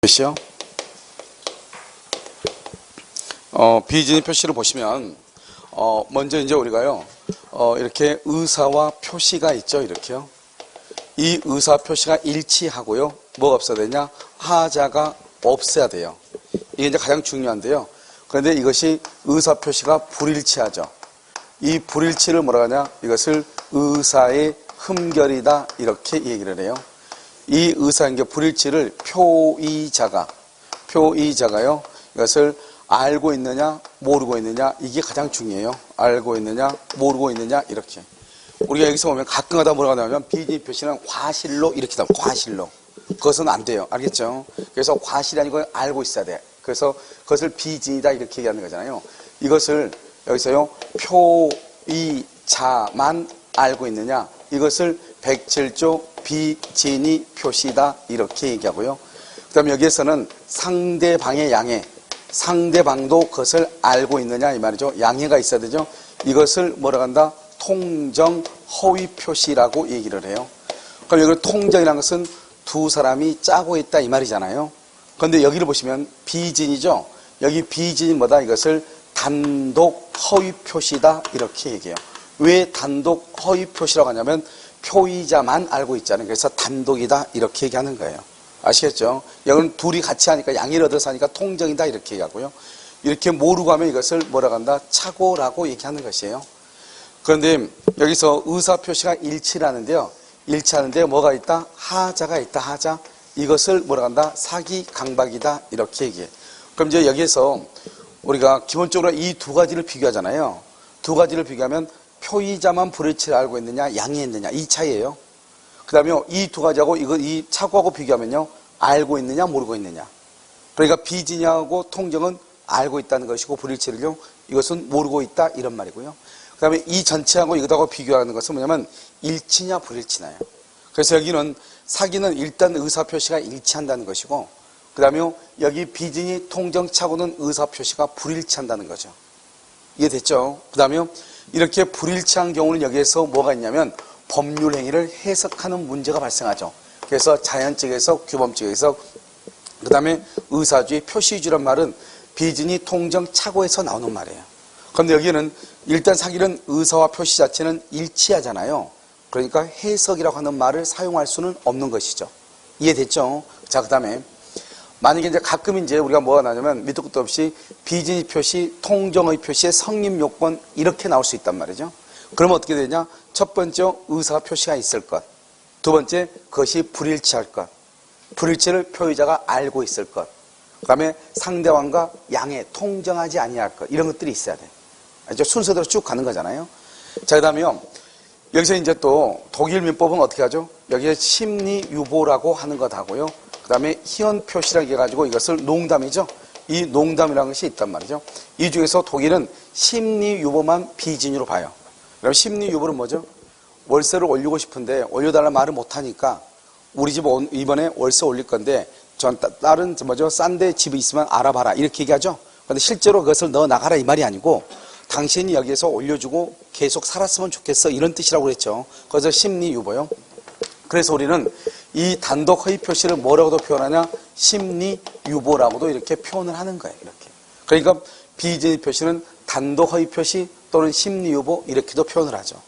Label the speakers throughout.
Speaker 1: 표시요. 비진입 표시를 보시면 먼저 이제 우리가요 이렇게 의사와 표시가 있죠. 이렇게요. 이 의사 표시가 일치하고요. 뭐가 없어야 되냐? 하자가 없어야 돼요. 이게 이제 가장 중요한데요. 그런데 이것이 의사 표시가 불일치하죠. 이 불일치를 뭐라 하냐? 이것을 의사의 흠결이다 이렇게 얘기를 해요. 이 의사의 불일치를 표의자가요 이것을 알고 있느냐 모르고 있느냐 이게 가장 중요해요. 알고 있느냐 모르고 있느냐 이렇게. 우리가 여기서 보면 가끔가다 뭐라고 하냐면 비진입 표시는 과실로 이렇게 나와요. 과실로. 그것은 안 돼요. 알겠죠? 그래서 과실이 아니고 알고 있어야 돼. 그래서 그것을 비진이다 이렇게 얘기하는 거잖아요. 이것을 여기서요 표의자만 알고 있느냐 이것을 107조 비진이 표시다 이렇게 얘기하고요. 그 다음에 여기에서는 상대방의 양해, 상대방도 그것을 알고 있느냐 이 말이죠. 양해가 있어야 되죠. 이것을 뭐라고 한다? 통정 허위 표시라고 얘기를 해요. 그럼 여기 통정이라는 것은 두 사람이 짜고 있다 이 말이잖아요. 그런데 여기를 보시면 비진이죠. 여기 비진이 뭐다? 이것을 단독 허위 표시다 이렇게 얘기해요. 왜 단독 허위 표시라고 하냐면 표의자만 알고 있잖아요. 그래서 단독이다 이렇게 얘기하는 거예요. 아시겠죠? 여기는 둘이 같이 하니까 양해를 얻어서 하니까 통정이다 이렇게 얘기하고요. 이렇게 모르고 하면 이것을 뭐라고 한다? 착오라고 얘기하는 것이에요. 그런데 여기서 의사 표시가 일치하는데요. 일치하는데 뭐가 있다? 하자가 있다. 하자. 이것을 뭐라고 한다? 사기 강박이다 이렇게 얘기해. 그럼 이제 여기에서 우리가 기본적으로 이 두 가지를 비교하잖아요. 두 가지를 비교하면 표의자만 불일치를 알고 있느냐 양해했느냐 이 차이예요. 그 다음에 이 두 가지하고 이 착오하고 비교하면요 알고 있느냐 모르고 있느냐. 그러니까 비진이하고 통정은 알고 있다는 것이고 불일치를요 이것은 모르고 있다 이런 말이고요. 그 다음에 이 전체하고 이것하고 비교하는 것은 뭐냐면 일치냐 불일치냐예요. 그래서 여기는 사기는 일단 의사표시가 일치한다는 것이고 그 다음에 여기 비진이 통정 착오는 의사표시가 불일치한다는 거죠. 이해됐죠? 그 다음에 이렇게 불일치한 경우는 여기에서 뭐가 있냐면 법률 행위를 해석하는 문제가 발생하죠. 그래서 자연적에서 규범적에서 그 다음에 의사주의 표시주란 말은 비진이 통정 착오에서 나오는 말이에요. 그런데 여기는 일단 사기는 의사와 표시 자체는 일치하잖아요. 그러니까 해석이라고 하는 말을 사용할 수는 없는 것이죠. 이해됐죠? 자, 그 다음에 만약에 이제 가끔 이제 우리가 뭐가 나냐면 밑도 끝도 없이 비진의 표시, 통정의 표시의 성립 요건 이렇게 나올 수 있단 말이죠. 그러면 어떻게 되냐? 첫 번째 의사 표시가 있을 것. 두 번째 그것이 불일치할 것. 불일치를 표의자가 알고 있을 것. 그 다음에 상대방과 양해, 통정하지 아니할 것. 이런 것들이 있어야 돼. 알죠? 순서대로 쭉 가는 거잖아요. 자, 그 다음에요. 여기서 이제 또 독일 민법은 어떻게 하죠? 여기에 심리유보라고 하는 것 하고요. 그 다음에 희언표시라고 해가지고 이것을 농담이죠. 이 농담이라는 것이 있단 말이죠. 이 중에서 독일은 심리유보만 비진으로 봐요. 그럼 심리유보는 뭐죠? 월세를 올리고 싶은데 올려달라는 말을 못하니까 우리 집 이번에 월세 올릴 건데 전 다른 뭐죠? 싼데 집이 있으면 알아봐라 이렇게 얘기하죠. 그런데 실제로 그것을 넣어 나가라 이 말이 아니고 당신이 여기에서 올려주고 계속 살았으면 좋겠어 이런 뜻이라고 그랬죠. 그래서 심리유보요. 그래서 우리는 이 단독 허위 표시를 뭐라고도 표현하냐? 심리유보라고도 이렇게 표현을 하는 거예요. 이렇게. 그러니까 비진입 표시는 단독 허위 표시 또는 심리유보 이렇게도 표현을 하죠.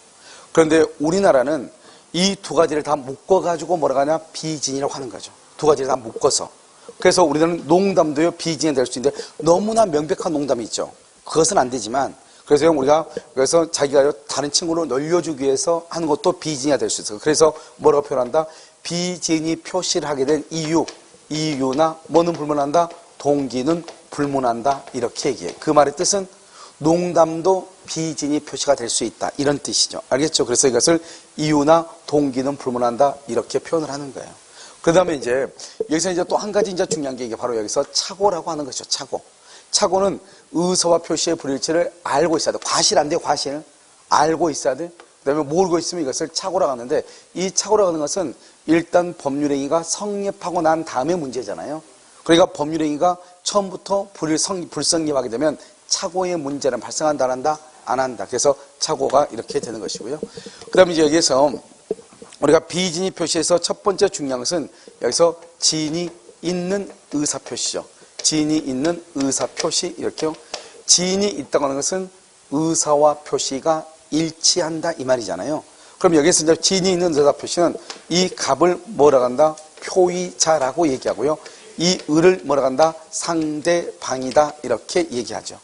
Speaker 1: 그런데 우리나라는 이 두 가지를 다 묶어가지고 뭐라고 하냐? 비진이라고 하는 거죠. 두 가지를 다 묶어서. 그래서 우리는 농담도요 비진이 될 수 있는데 너무나 명백한 농담이 있죠. 그것은 안 되지만 그래서 우리가 그래서 자기가 다른 친구를 놀려주기 위해서 하는 것도 비진이가 될 수 있어요. 그래서 뭐라고 표현한다? 비진이 표시를 하게 된 이유나 뭐는 불문한다? 동기는 불문한다. 이렇게 얘기해. 그 말의 뜻은 농담도 비진이 표시가 될 수 있다. 이런 뜻이죠. 알겠죠? 그래서 이것을 이유나 동기는 불문한다. 이렇게 표현을 하는 거예요. 그 다음에 이제 여기서 이제 또 한 가지 이제 중요한 게 이게 바로 여기서 착오라고 하는 것이죠. 착오. 착오는 의사와 표시의 불일치를 알고 있어야 돼. 과실 안 돼요, 과실. 알고 있어야 돼. 그 다음에 모르고 있으면 이것을 착오라고 하는데 이 착오라고 하는 것은 일단 법률행위가 성립하고 난 다음에 문제잖아요. 그러니까 법률행위가 처음부터 불성립하게 되면 착오의 문제는 발생한다, 안 한다? 안 한다. 그래서 착오가 이렇게 되는 것이고요. 그 다음에 이제 여기에서 우리가 비진입 표시에서 첫 번째 중요한 것은 여기서 진이 있는 의사표시죠. 지인이 있는 의사표시 이렇게요. 지인이 있다고 하는 것은 의사와 표시가 일치한다 이 말이잖아요. 그럼 여기서 이제 지인이 있는 의사표시는 이 값을 뭐라고 한다? 표의자라고 얘기하고요. 이 을을 뭐라고 한다? 상대방이다 이렇게 얘기하죠.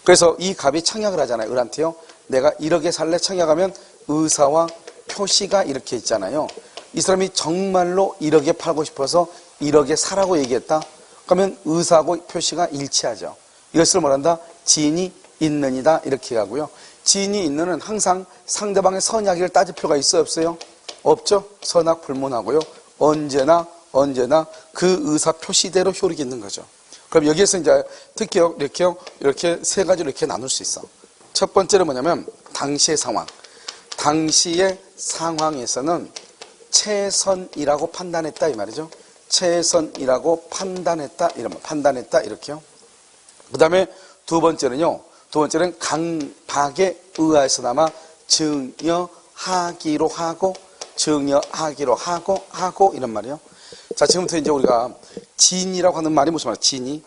Speaker 1: 그래서 이 값이 청약을 하잖아요. 을한테요. 내가 1억에 살래 청약하면 의사와 표시가 이렇게 있잖아요. 이 사람이 정말로 1억에 팔고 싶어서 1억에 사라고 얘기했다. 그러면 의사하고 표시가 일치하죠. 이것을 뭐란다? 지인이 있는이다 이렇게 하고요. 지인이 있는은 항상 상대방의 선악을 따질 필요가 있어요 없어요? 없죠. 선악 불문하고요. 언제나 그 의사 표시대로 효력이 있는 거죠. 그럼 여기에서 이제 특히 이렇게 세 가지로 이렇게 나눌 수 있어. 첫 번째는 뭐냐면 당시의 상황. 당시의 상황에서는 최선이라고 판단했다 이 말이죠. 최선이라고 판단했다 이렇게요. 그 다음에 두 번째는 강박에 의하여서나마 증여하기로 하고 이런 말이에요. 자, 지금부터 이제 우리가 진이라고 하는 말이 무슨 말이야?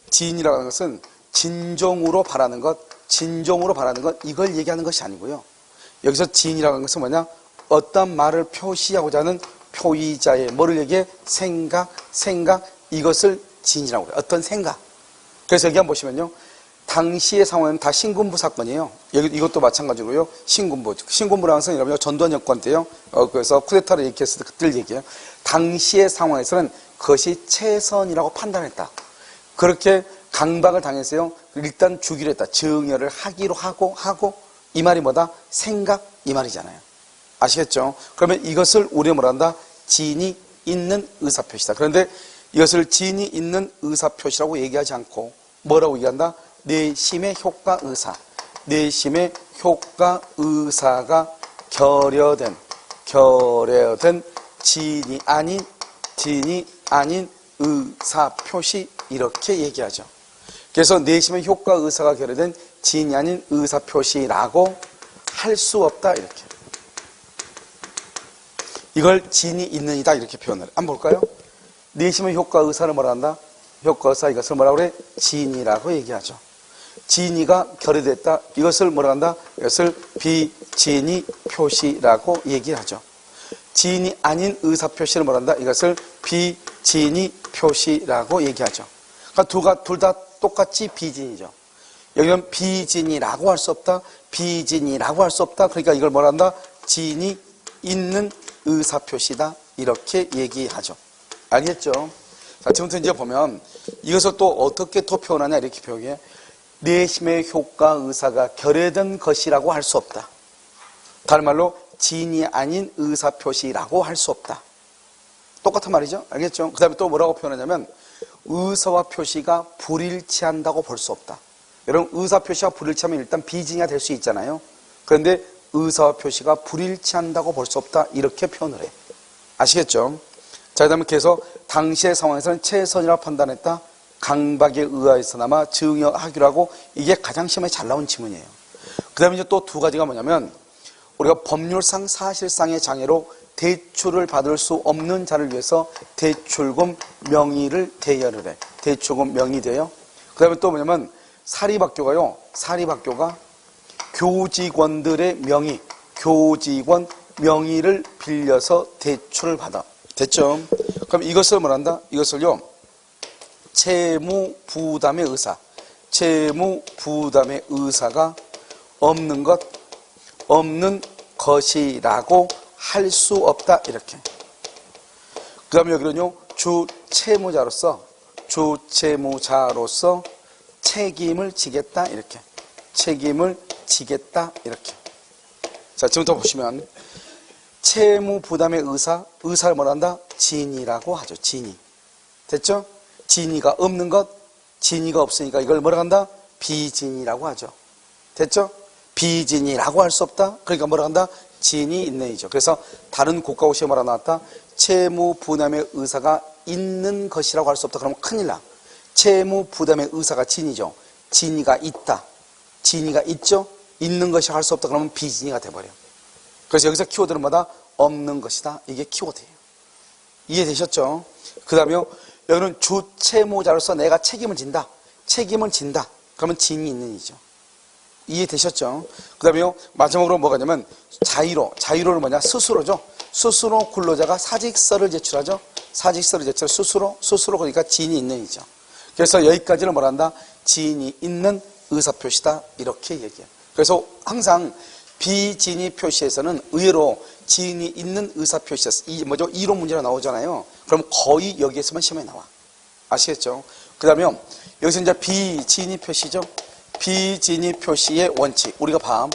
Speaker 1: 진이라고 하는 것은 진종으로 바라는 것, 이걸 얘기하는 것이 아니고요. 여기서 진이라고 하는 것은 뭐냐? 어떤 말을 표시하고자 하는 표의자의 뭐를 얘기해? 생각, 이것을 진이라고 해요. 어떤 생각. 그래서 여기 한번 보시면요. 당시의 상황은 다 신군부 사건이에요. 이것도 마찬가지로요. 신군부라는 것은 여러분 전두환 정권 때요. 그래서 쿠데타를 일으켰을 때 그때를 얘기해요. 당시의 상황에서는 그것이 최선이라고 판단했다. 그렇게 강박을 당했어요. 일단 주기로 했다. 증여를 하기로 하고 이 말이 뭐다? 생각 이 말이잖아요. 아시겠죠? 그러면 이것을 우리가 뭐라 한다? 지인이 있는 의사표시다. 그런데 이것을 지인이 있는 의사표시라고 얘기하지 않고 뭐라고 얘기한다? 내심의 효과의사. 내심의 효과의사가 결여된 지인이 아닌 의사표시 이렇게 얘기하죠. 그래서 내심의 효과의사가 결여된 지인이 아닌 의사표시라고 할 수 없다 이렇게. 이걸 지인이 있는이다 이렇게 표현을. 한번 볼까요? 내심의 효과의사를 뭐라 한다? 효과의사 이것을 뭐라고 그래? 지인이라고 얘기하죠. 지인이가 결여됐다. 이것을 뭐라 한다? 이것을 비지인이 표시라고 얘기하죠. 지인이 아닌 의사표시를 뭐라 한다? 이것을 비지인이 표시라고 얘기하죠. 그러니까 둘 다 똑같이 비지인이죠. 여기는 비지인이라고 할 수 없다. 그러니까 이걸 뭐라 한다? 지인이 있는 의사표시다. 이렇게 얘기하죠. 알겠죠? 자, 지금부터 이제 보면 이것을 또 어떻게 또 표현하냐 이렇게 표현해. 내심의 효과의사가 결여된 것이라고 할 수 없다. 다른 말로 지인이 아닌 의사표시라고 할 수 없다. 똑같은 말이죠. 알겠죠? 그 다음에 또 뭐라고 표현하냐면 의사와 표시가 불일치한다고 볼 수 없다. 여러분 의사표시가 불일치하면 일단 비진이가 될 수 있잖아요. 그런데 의사와 표시가 불일치한다고 볼 수 없다. 이렇게 표현을 해. 아시겠죠? 자, 그 다음에 계속 당시의 상황에서는 최선이라고 판단했다. 강박에 의하여서나마 증여하기로 하고 이게 가장 시험에 잘 나온 지문이에요. 그 다음에 이제 또 두 가지가 뭐냐면 우리가 법률상 사실상의 장애로 대출을 받을 수 없는 자를 위해서 대출금 명의를 대여를 해. 대출금 명의 대여. 그 다음에 또 뭐냐면 사립학교가 교직원들의 명의, 교직원 명의를 빌려서 대출을 받아. 됐죠? 그럼 이것을 뭐란다? 이것을요. 채무부담의 의사가 없는 것이라고 할 수 없다. 이렇게. 그 다음에 여기는요. 주채무자로서 책임을 지겠다. 이렇게. 책임을 지겠다. 이렇게. 자, 지금부터 보시면 채무부담의 의사를 뭐란다? 진이라고 하죠. 진이. 됐죠? 진이가 없는 것, 진이가 없으니까 이걸 뭐라고 한다? 비진이라고 하죠. 됐죠? 비진이라고 할 수 없다. 그러니까 뭐라고 한다? 진이 있네이죠. 그래서 다른 국가고 시험에 뭐라 나왔다? 채무부담의 의사가 있는 것이라고 할 수 없다. 그러면 큰일 나. 채무부담의 의사가 진이죠. 진이가 있다. 진이가 있죠? 있는 것이 할 수 없다. 그러면 비진이가 돼버려. 그래서 여기서 키워드는 뭐다? 없는 것이다. 이게 키워드예요. 이해되셨죠? 그 다음에 여기는 주채무자로서 내가 책임을 진다. 책임을 진다. 그러면 진이 있는 이죠. 이해되셨죠? 그 다음에요, 마지막으로 뭐가 되냐면, 자의로는 뭐냐? 스스로죠. 스스로 근로자가 사직서를 제출하죠. 사직서를 제출, 스스로 그러니까 지인이 있는 이죠. 그래서 여기까지를 뭐라 한다? 지인이 있는 의사표시다. 이렇게 얘기해요. 그래서 항상 비진위 표시에서는 의외로 지인이 있는 의사표시에서, 이론 문제가 나오잖아요. 그럼 거의 여기에서만 시험에 나와. 아시겠죠? 그 다음에 여기서 이제 비진위 표시죠. 비진위 표시의 원칙. 우리가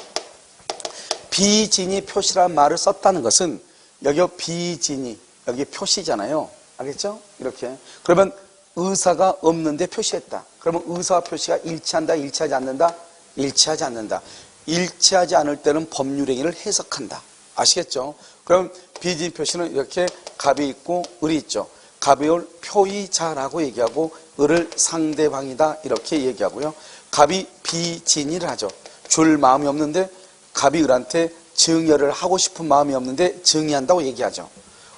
Speaker 1: 비진위 표시라는 말을 썼다는 것은 여기 비진위, 여기 표시잖아요. 알겠죠? 이렇게. 그러면 의사가 없는데 표시했다. 그러면 의사와 표시가 일치한다, 일치하지 않는다? 일치하지 않는다. 일치하지 않을 때는 법률행위를 해석한다. 아시겠죠? 그럼 비진위 표시는 이렇게 갑이 있고 을이 있죠. 갑이 을 표의자라고 얘기하고 을을 상대방이다 이렇게 얘기하고요. 갑이 비진위를 하죠. 줄 마음이 없는데 갑이 을한테 증여를 하고 싶은 마음이 없는데 증여한다고 얘기하죠.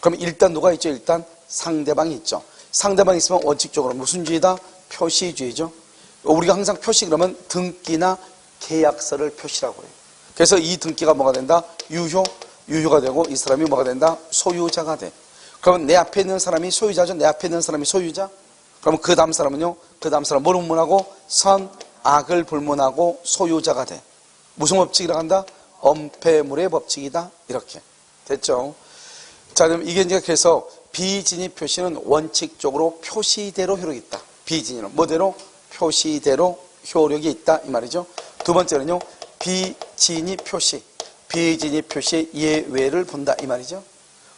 Speaker 1: 그럼 일단 누가 있죠? 일단 상대방이 있죠. 상대방이 있으면 원칙적으로 무슨 주의다? 표시주의죠. 우리가 항상 표시 그러면 등기나 계약서를 표시라고 해요. 그래서 이 등기가 뭐가 된다? 유효가 되고 이 사람이 뭐가 된다? 소유자가 돼. 그러면 내 앞에 있는 사람이 소유자죠. 내 앞에 있는 사람이 소유자. 그러면 그 다음 사람은요? 그 다음 사람 뭘 불문하고? 선, 악을 불문하고 소유자가 돼. 무슨 법칙이라고 한다? 엄폐물의 법칙이다. 이렇게. 됐죠? 자, 그럼 이게 이제 그래서 비진위 표시는 원칙적으로 표시대로 효력이 있다. 비진위는 뭐대로? 표시대로 효력이 있다. 이 말이죠. 두 번째는요, 비진위 표시. 비진위 표시의 예외를 본다. 이 말이죠.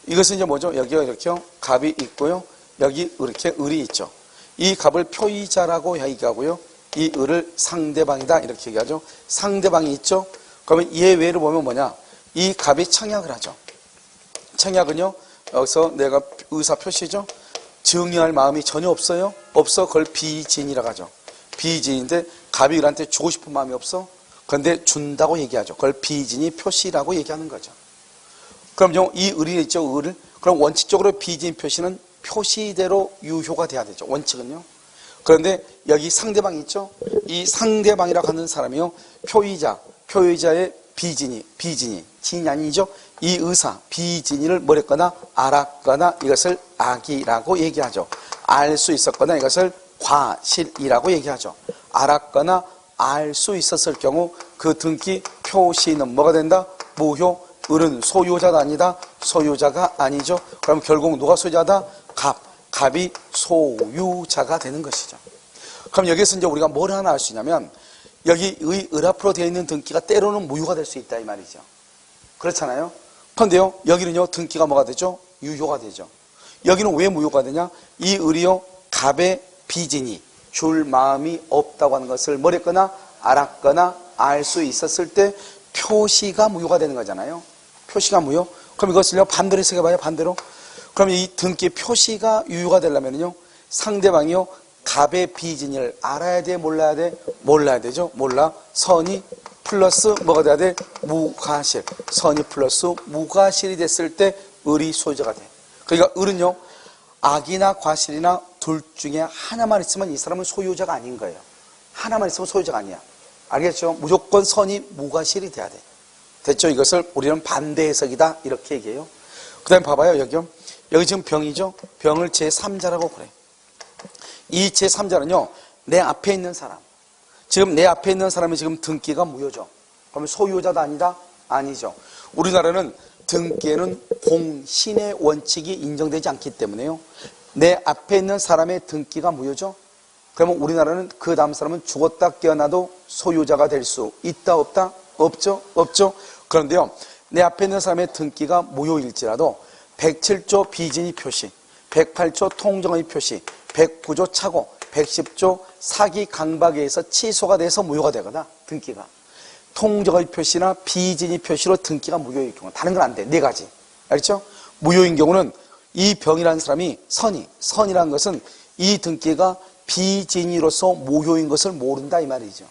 Speaker 1: 이것은 이제 뭐죠? 여기가 이렇게 갑이 있고요. 여기 이렇게 을이 있죠. 이 갑을 표의자라고 얘기하고요. 이 을을 상대방이다. 이렇게 얘기하죠. 상대방이 있죠. 그러면 예외를 보면 뭐냐? 이 갑이 청약을 하죠. 청약은요, 여기서 내가 의사 표시죠. 증여할 마음이 전혀 없어요. 없어. 그걸 비진이라고 하죠. 비진인데 갑이 을한테 주고 싶은 마음이 없어. 그런데 준다고 얘기하죠. 그걸 비진이 표시라고 얘기하는 거죠. 그럼요, 이 을이 있죠. 을을. 그럼 원칙적으로 비진 표시는 표시대로 유효가 돼야 되죠. 원칙은요. 그런데 여기 상대방이 있죠. 이 상대방이라고 하는 사람이요. 표의자의 비진이, 진이 아니죠. 이 의사, 비진이를 뭐랬거나 알았거나 이것을 악이라고 얘기하죠. 알 수 있었거나 이것을 과실이라고 얘기하죠. 알았거나 알 수 있었을 경우 그 등기 표시는 뭐가 된다? 무효. 을은 소유자가 아니다. 소유자가 아니죠. 그럼 결국 누가 소유자다? 갑이 소유자가 되는 것이죠. 그럼 여기서 이제 우리가 뭘 하나 알 수 있냐면 여기 을 앞으로 되어 있는 등기가 때로는 무효가 될 수 있다 이 말이죠. 그렇잖아요. 그런데요, 여기는요 등기가 뭐가 되죠? 유효가 되죠. 여기는 왜 무효가 되냐? 이 을이요 갑의 비진이 줄 마음이 없다고 하는 것을 뭐랬거나 알았거나 알 수 있었을 때 표시가 무효가 되는 거잖아요. 표시가 무효. 그럼 이것을요 반대로 해석해봐요. 반대로. 그럼 이 등기 표시가 유효가 되려면요 상대방이요 갑의 비진을 알아야 돼, 몰라야 돼? 몰라야 되죠. 몰라. 선이 플러스 뭐가 돼야 돼? 무과실. 선이 플러스 무과실이 됐을 때 을이 소유자가 돼. 그러니까 을은요 악이나 과실이나 둘 중에 하나만 있으면 이 사람은 소유자가 아닌 거예요. 하나만 있으면 소유자가 아니야. 알겠죠? 무조건 선이 무과실이 돼야 돼. 됐죠? 이것을 우리는 반대 해석이다 이렇게 얘기해요. 그 다음에 봐봐요. 여기 지금 병이죠? 병을 제3자라고 그래. 이 제3자는요 내 앞에 있는 사람, 지금 내 앞에 있는 사람이 지금 등기가 무효죠. 그러면 소유자도 아니다? 아니죠. 우리나라는 등기에는 공신의 원칙이 인정되지 않기 때문에요 내 앞에 있는 사람의 등기가 무효죠. 그러면 우리나라는 그 다음 사람은 죽었다 깨어나도 소유자가 될 수 있다 없다? 없죠. 그런데요 내 앞에 있는 사람의 등기가 무효일지라도 107조 비진위 표시, 108조 통정의 표시, 109조 착오, 110조 사기 강박에 의해서 취소가 돼서 무효가 되거나 등기가 통정의 표시나 비진위 표시로 등기가 무효일 경우 다른 건 안 돼. 네 가지. 알겠죠? 무효인 경우는 이 병이라는 사람이 선이라는 것은 이 등기가 비진위로서 무효인 것을 모른다 이 말이죠.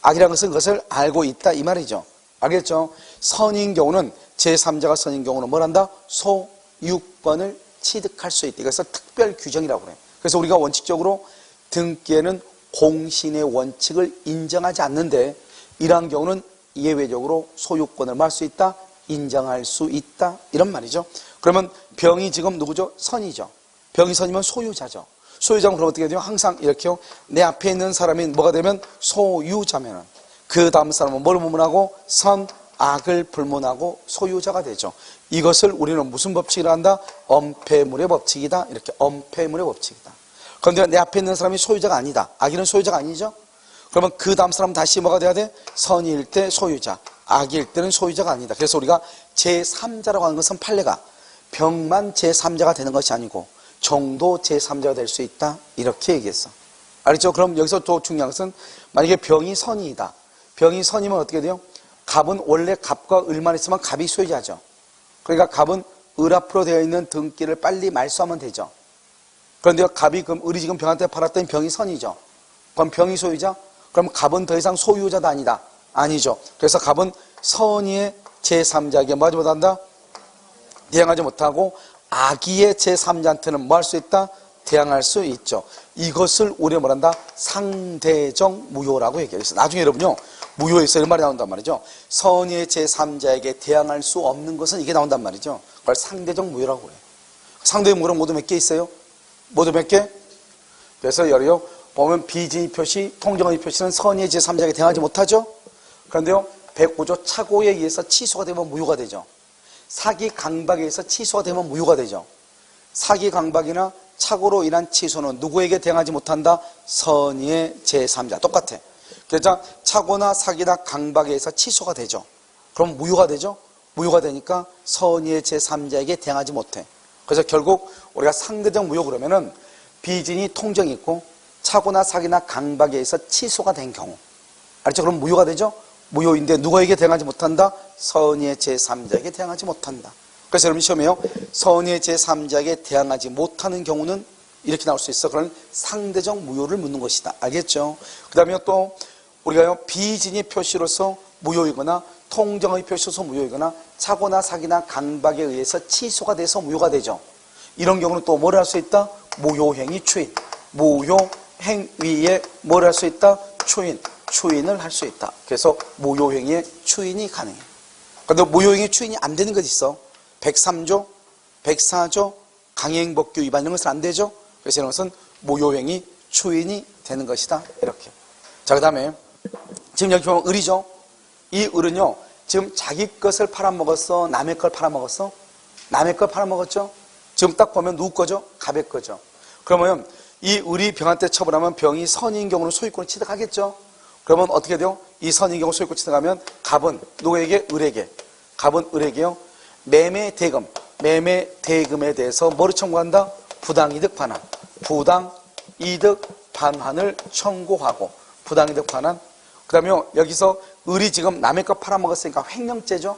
Speaker 1: 악이라는 것은 그것을 알고 있다 이 말이죠. 알겠죠? 선인 경우는 제3자가 선인 경우는 뭘 한다? 소유권을 취득할 수 있다. 이것을 특별 규정이라고 그래요. 그래서 우리가 원칙적으로 등기에는 공신의 원칙을 인정하지 않는데 이러한 경우는 예외적으로 소유권을 뭐 할 수 있다? 인정할 수 있다. 이런 말이죠. 그러면 병이 지금 누구죠? 선이죠. 병이 선이면 소유자죠. 소유자는 그럼 어떻게 돼요? 항상 이렇게요. 내 앞에 있는 사람이 뭐가 되면 소유자면은 그 다음 사람은 뭘 불문하고 선, 악을 불문하고 소유자가 되죠. 이것을 우리는 무슨 법칙이라 한다? 엄폐물의 법칙이다. 이렇게 엄폐물의 법칙이다. 그런데 내 앞에 있는 사람이 소유자가 아니다. 악인은 소유자가 아니죠. 그러면 그 다음 사람 다시 뭐가 돼야 돼? 선일 때 소유자, 악일 때는 소유자가 아니다. 그래서 우리가 제3자라고 하는 것은 판례가 병만 제3자가 되는 것이 아니고 정도 제3자가 될 수 있다. 이렇게 얘기했어. 알겠죠? 그럼 여기서 또 중요한 것은 만약에 병이 선이다. 병이 선이면 어떻게 돼요? 갑은 원래 갑과 을만 있으면 갑이 소유자죠. 그러니까 갑은 을 앞으로 되어 있는 등기를 빨리 말소하면 되죠. 그런데 갑이 그럼 을이 지금 병한테 팔았더니 병이 선이죠. 그럼 병이 소유자? 그럼 갑은 더 이상 소유자도 아니다. 아니죠. 그래서 갑은 선의의 제3자에게 뭐 하지 못한다? 대항하지 못하고 악의의 제3자한테는 뭐 할 수 있다? 대항할 수 있죠. 이것을 우리가 뭐란다? 상대적 무효라고 얘기했어요. 나중에 여러분요, 무효에서 이런 말이 나온단 말이죠. 선의의 제3자에게 대항할 수 없는 것은 이게 나온단 말이죠. 그걸 상대적 무효라고 해요. 상대적 무효는 모두 몇 개 있어요? 모두 몇 개? 그래서 여기요, 보면 비진의 표시, 통정의 표시는 선의의 제3자에게 대항하지 못하죠. 그런데요, 109조 착오에 의해서 취소가 되면 무효가 되죠. 사기 강박에 의해서 취소가 되면 무효가 되죠. 사기 강박이나 착오로 인한 취소는 누구에게 대항하지 못한다? 선의의 제3자. 똑같아. 그래서 착오나 사기나 강박에 의해서 취소가 되죠. 그럼 무효가 되죠. 무효가 되니까 선의의 제3자에게 대항하지 못해. 그래서 결국 우리가 상대적 무효 그러면은 비진이 통정이 있고 착오나 사기나 강박에 의해서 취소가 된 경우. 알죠? 그럼 무효가 되죠. 무효인데 누구에게 대항하지 못한다? 선의의 제3자에게 대항하지 못한다. 그래서 여러분 시험에요, 선의의 제3자에게 대항하지 못하는 경우는 이렇게 나올 수 있어. 그런 상대적 무효를 묻는 것이다. 알겠죠? 그 다음에 또 우리가요, 비진의 표시로서 무효이거나 통정의 표시로서 무효이거나 착오나 사기나 강박에 의해서 취소가 돼서 무효가 되죠. 이런 경우는 또 뭘 할 수 있다? 무효행위 추인. 무효행위에 뭘 할 수 있다? 추인을 할 수 있다. 그래서 무효행위의 추인이 가능해. 그런데 무효행위 추인이 안 되는 것이 있어. 103조, 104조, 강행법규 위반 이런 것은 안 되죠. 그래서 이런 것은 무효행위 추인이 되는 것이다. 이렇게. 자, 그 다음에 지금 여기 보면 을이죠. 이 을은요, 지금 자기 것을 팔아먹었어? 남의 걸 팔아먹었어? 남의 걸 팔아먹었죠? 지금 딱 보면 누구 거죠? 갑의 거죠. 그러면 이 을이 병한테 처분하면 병이 선인 경우는 소유권을 취득하겠죠? 그러면 어떻게 돼요? 이 선인 경우 소유권 취득하면 갑은 누구에게? 을에게. 갑은 을에게요. 매매 대금에 대해서 뭐를 청구한다? 부당이득 반환. 부당이득 반환을 청구하고 부당이득 반환. 그 다음에 여기서 을이 지금 남의 거 팔아먹었으니까 횡령죄죠.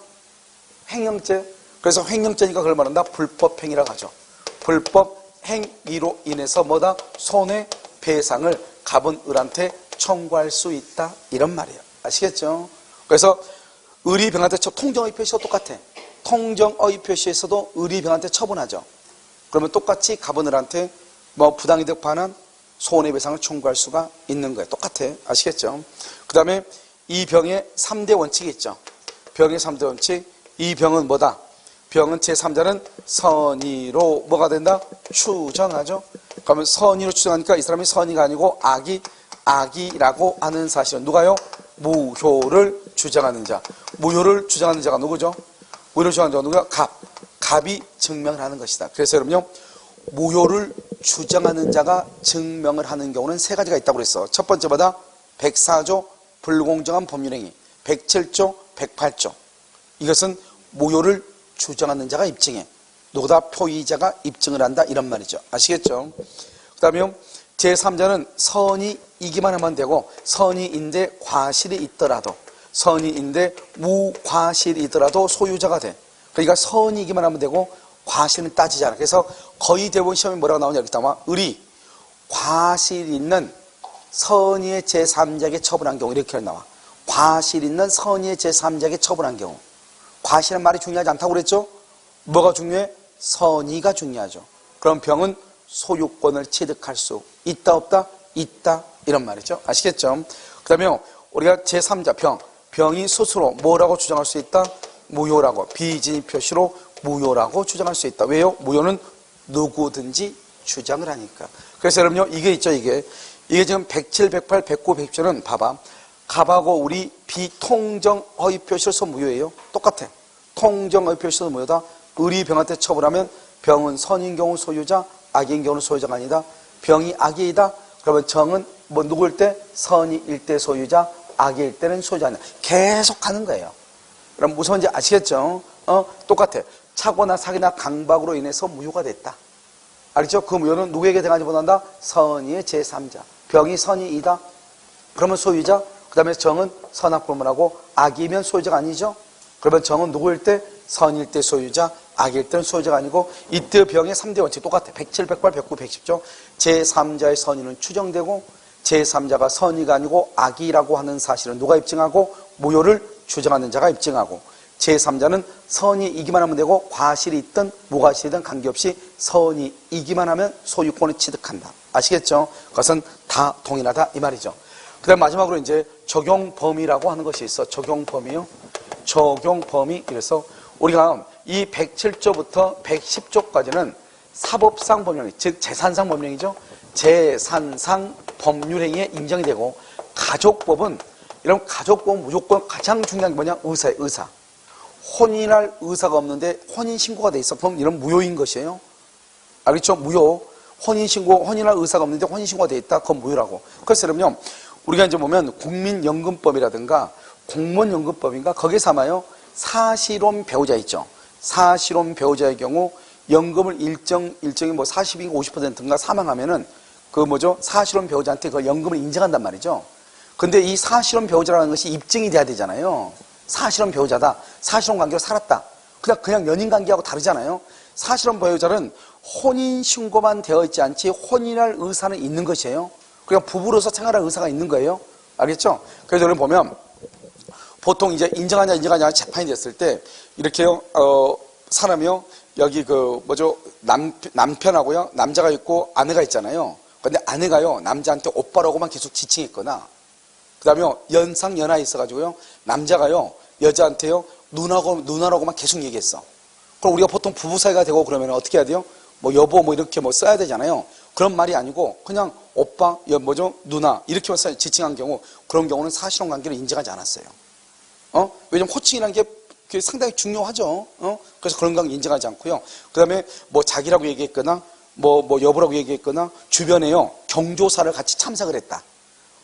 Speaker 1: 횡령죄. 그래서 횡령죄니까 그걸 말한다? 불법행위라고 하죠. 불법행위로 인해서 뭐다? 손해배상을 갑은 을한테 청구할 수 있다. 이런 말이에요. 아시겠죠? 그래서 을이 병한테 통정의 표시가 똑같아. 통정의 표시에서도 을이 병한테 처분하죠. 그러면 똑같이 갑은 을한테 뭐 부당이득 반환, 손해배상을 청구할 수가 있는 거예요. 똑같아. 아시겠죠? 그 다음에 이 병의 3대 원칙이 있죠. 병의 3대 원칙. 이 병은 뭐다? 병은 제3자는 선의로 뭐가 된다? 추정하죠. 그러면 선의로 추정하니까 이 사람이 선의가 아니고 악이라고 하는 사실은 누가요? 무효를 주장하는 자. 무효를 주장하는 자가 누구죠? 무효를 주장하는 자가 누구야? 갑이 증명을 하는 것이다. 그래서 여러분요, 무효를 주장하는 자가 증명을 하는 경우는 세 가지가 있다고 그랬어. 첫 번째보다 104조 불공정한 법률행위, 107조, 108조. 이것은 무효를 주장하는 자가 입증해. 누구다? 표의자가 입증을 한다. 이런 말이죠. 아시겠죠? 그 다음에 제3자는 선의이기만 하면 되고, 선의인데 과실이 있더라도, 선의인데 무과실이더라도 소유자가 돼. 그러니까 선의이기만 하면 되고 과실은 따지지 않아. 그래서 거의 대부분 시험에 뭐라고 나오냐 이렇게 나와. 을이 과실 있는 선의의 제3자에게 처분한 경우 이렇게 나와. 과실 있는 선의의 제3자에게 처분한 경우. 과실은 말이 중요하지 않다고 그랬죠? 뭐가 중요해? 선의가 중요하죠. 그럼 병은 소유권을 취득할 수 있다 없다? 있다 이런 말이죠. 아시겠죠? 그 다음에 우리가 제3자 병이 스스로 뭐라고 주장할 수 있다? 무효라고, 비진입 표시로 무효라고 주장할 수 있다. 왜요? 무효는 누구든지 주장을 하니까. 그래서 여러분요, 이게 있죠, 이게 지금 107, 108, 109, 110은 봐봐. 갑하고 우리 비통정 허위 표시로서 무효예요. 똑같아. 통정 허위 표시로서 무효다. 의리 병한테 처벌하면 병은 선인 경우 소유자, 악인 경우는 소유자가 아니다. 병이 악이다. 그러면 정은 뭐 누구일 때? 선이일 때 소유자, 악일 때는 소유자 아니다. 계속 가는 거예요. 그럼 무슨 말인지 아시겠죠? 똑같아. 착오나 사기나 강박으로 인해서 무효가 됐다. 알겠죠? 그 무효는 누구에게 해당하지 못한다? 선의의 제3자. 병이 선이이다. 그러면 소유자. 그 다음에 정은 선악불문하고 악이면 소유자가 아니죠? 그러면 정은 누구일 때? 선일 때 소유자, 악일 때는 소유자가 아니고 이때 병의 3대 원칙 똑같아. 107, 108, 109, 110죠. 제3자의 선의는 추정되고 제3자가 선의가 아니고 악이라고 하는 사실은 누가 입증하고 무효를 주장하는 자가 입증하고 제3자는 선의이기만 하면 되고 과실이 있든 무과실이든 관계없이 선의이기만 하면 소유권을 취득한다. 아시겠죠? 그것은 다 동일하다 이 말이죠. 그 다음 마지막으로 이제 적용 범위라고 하는 것이 있어. 적용 범위요. 적용 범위. 그래서 우리가 이 107조부터 110조까지는 사법상 법령, 즉 재산상 법령이죠. 재산상 법률행위에 인정이 되고 가족법은 이런 가족법은 무조건 가장 중요한 게 뭐냐? 의사예요. 의사. 혼인할 의사가 없는데 혼인신고가 돼 있어. 그럼 이런 무효인 것이에요. 알겠죠? 무효. 혼인할 의사가 없는데 혼인신고가 돼 있다. 그건 무효라고. 그래서 여러분요, 우리가 이제 보면 국민연금법이라든가 공무원연금법인가 거기서 아마요 사실혼 배우자 있죠. 사실혼 배우자의 경우 연금을 일정이 뭐 40인가 50%인가 사망하면은 그 뭐죠? 사실혼 배우자한테 그 연금을 인정한단 말이죠. 근데 이 사실혼 배우자라는 것이 입증이 돼야 되잖아요. 사실혼 배우자다. 사실혼 관계로 살았다. 그냥 연인 관계하고 다르잖아요. 사실혼 배우자는 혼인신고만 되어 있지 않지 혼인할 의사는 있는 것이에요. 그냥 부부로서 생활할 의사가 있는 거예요. 알겠죠? 그래서 여러분 보면 보통 이제 인정하냐 재판이 됐을 때 이렇게요, 사람이요, 여기 그 뭐죠, 남편하고요, 남자가 있고 아내가 있잖아요. 근데 아내가요, 남자한테 오빠라고만 계속 지칭했거나, 그 다음에 연상 연하에 있어가지고요, 남자가요, 여자한테요, 누나라고만 계속 얘기했어. 그럼 우리가 보통 부부 사이가 되고 그러면 어떻게 해야 돼요? 뭐 여보 뭐 이렇게 뭐 써야 되잖아요. 그런 말이 아니고 그냥 오빠, 누나 이렇게만 지칭한 경우, 그런 경우는 사실혼 관계를 인정하지 않았어요. 왜냐면 호칭이라는 게 상당히 중요하죠. 그래서 그런 건 인정하지 않고요. 그 다음에 뭐 자기라고 얘기했거나, 뭐 여보라고 얘기했거나, 주변에요, 경조사를 같이 참석을 했다.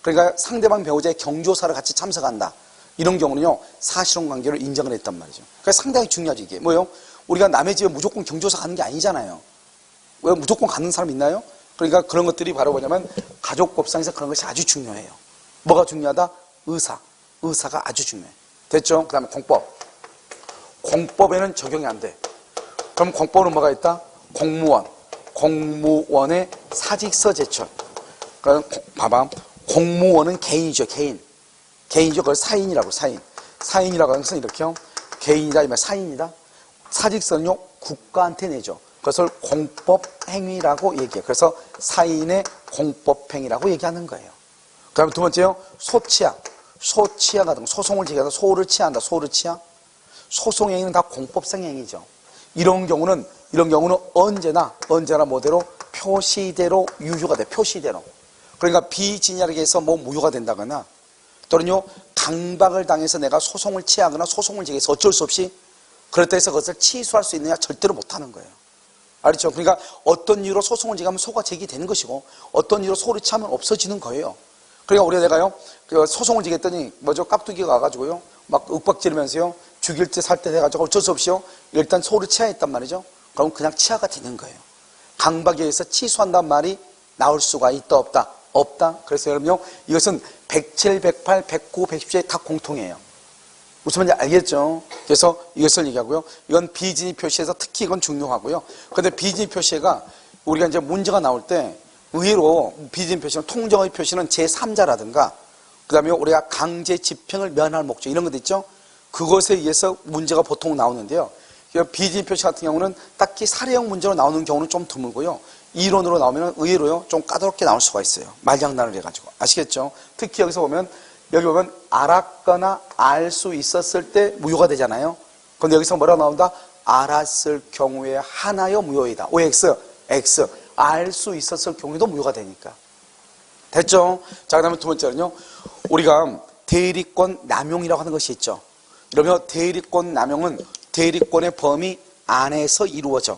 Speaker 1: 그러니까 상대방 배우자의 경조사를 같이 참석한다. 이런 경우는요, 사실혼 관계를 인정을 했단 말이죠. 그러니까 상당히 중요하죠, 이게. 뭐요? 우리가 남의 집에 무조건 경조사 가는 게 아니잖아요. 왜 무조건 가는 사람 있나요? 그러니까 그런 것들이 바로 뭐냐면 가족법상에서 그런 것이 아주 중요해요. 뭐가 중요하다? 의사가 아주 중요해. 됐죠? 그 다음에 공법. 공법에는 적용이 안 돼. 그럼 공법은 뭐가 있다? 공무원의 사직서 제출. 그러니까 봐봐. 공무원은 개인이죠, 개인이죠. 그걸 사인이라고, 사인이라고 하는 것은 이렇게요. 개인이다, 이 말, 사인이다. 사직서는요, 국가한테 내죠. 그것을 공법행위라고 얘기해요. 그래서 사인의 공법행위라고 얘기하는 거예요. 그 다음에 두 번째요, 소치하 같은 거, 소송을 제기해서 소를 치한다, 소송행위는 다 공법상 행위죠. 이런 경우는 언제나 뭐대로 표시대로 유효가 돼, 표시대로. 그러니까 비진약에 해서 뭐 무효가 된다거나, 또는요, 강박을 당해서 내가 소송을 취하거나 소송을 제기해서 어쩔 수 없이 그럴 때 해서 그것을 취소할 수 있느냐? 절대로 못하는 거예요. 알죠? 그러니까 어떤 이유로 소송을 제기하면 소가 제기되는 것이고 어떤 이유로 소를 취하면 없어지는 거예요. 그러니까 우리가 내가요, 그 소송을 제기했더니 뭐죠? 깍두기가 와가지고요, 막 윽박지르면서요, 죽일 때 살 때 돼가지고 어쩔 수 없이요, 일단 소를 취하했단 말이죠. 그럼 그냥 취하가 되는 거예요. 강박에 의해서 취소한다는 말이 나올 수가 있다 없다. 그래서 여러분요, 이것은 107, 108, 109, 110조에 다 공통이에요. 무슨 말인지 알겠죠? 그래서 이것을 얘기하고요. 이건 비진입 표시에서 특히 이건 중요하고요. 그런데 비진입 표시가 우리가 이제 문제가 나올 때 의외로 비진입 표시는 통정의 표시는 제3자라든가 그 다음에 우리가 강제 집행을 면할 목적 이런 것도 있죠. 그것에 의해서 문제가 보통 나오는데요. 비진입 표시 같은 경우는 딱히 사례형 문제로 나오는 경우는 좀 드물고요. 이론으로 나오면 의외로요, 좀 까다롭게 나올 수가 있어요. 말장난을 해가지고. 아시겠죠? 특히 여기 보면 알았거나 알 수 있었을 때 무효가 되잖아요. 근데 여기서 뭐라고 나온다? 알았을 경우에 하나여 무효이다. OX, X. 알 수 있었을 경우에도 무효가 되니까. 됐죠? 자, 그 다음에 두 번째는요, 우리가 대리권 남용이라고 하는 것이 있죠. 그러면 대리권 남용은 대리권의 범위 안에서 이루어져.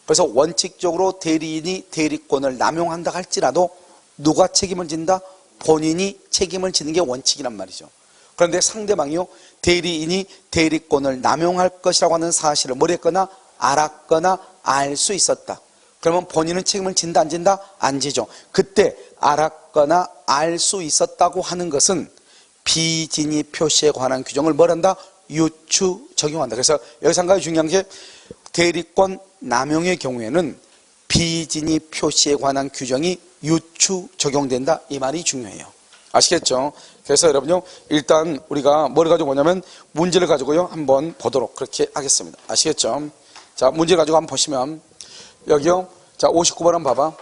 Speaker 1: 그래서 원칙적으로 대리인이 대리권을 남용한다 할지라도 누가 책임을 진다? 본인이 책임을 지는 게 원칙이란 말이죠. 그런데 상대방이요, 대리인이 대리권을 남용할 것이라고 하는 사실을 뭘 했거나 알았거나 알 수 있었다. 그러면 본인은 책임을 진다 안 진다? 안 지죠. 그때 알았거나 알 수 있었다고 하는 것은 비진입 표시에 관한 규정을 뭘 한다? 유추 적용한다. 그래서 여기서 한 가지 중요한 게 대리권 남용의 경우에는 비진입 표시에 관한 규정이 유추 적용된다. 이 말이 중요해요. 아시겠죠? 그래서 여러분요, 일단 우리가 뭘 가지고 오냐면 문제를 가지고요 한번 보도록 그렇게 하겠습니다. 아시겠죠? 자, 문제를 가지고 한번 보시면 여기요, 자 59번 한번 봐봐.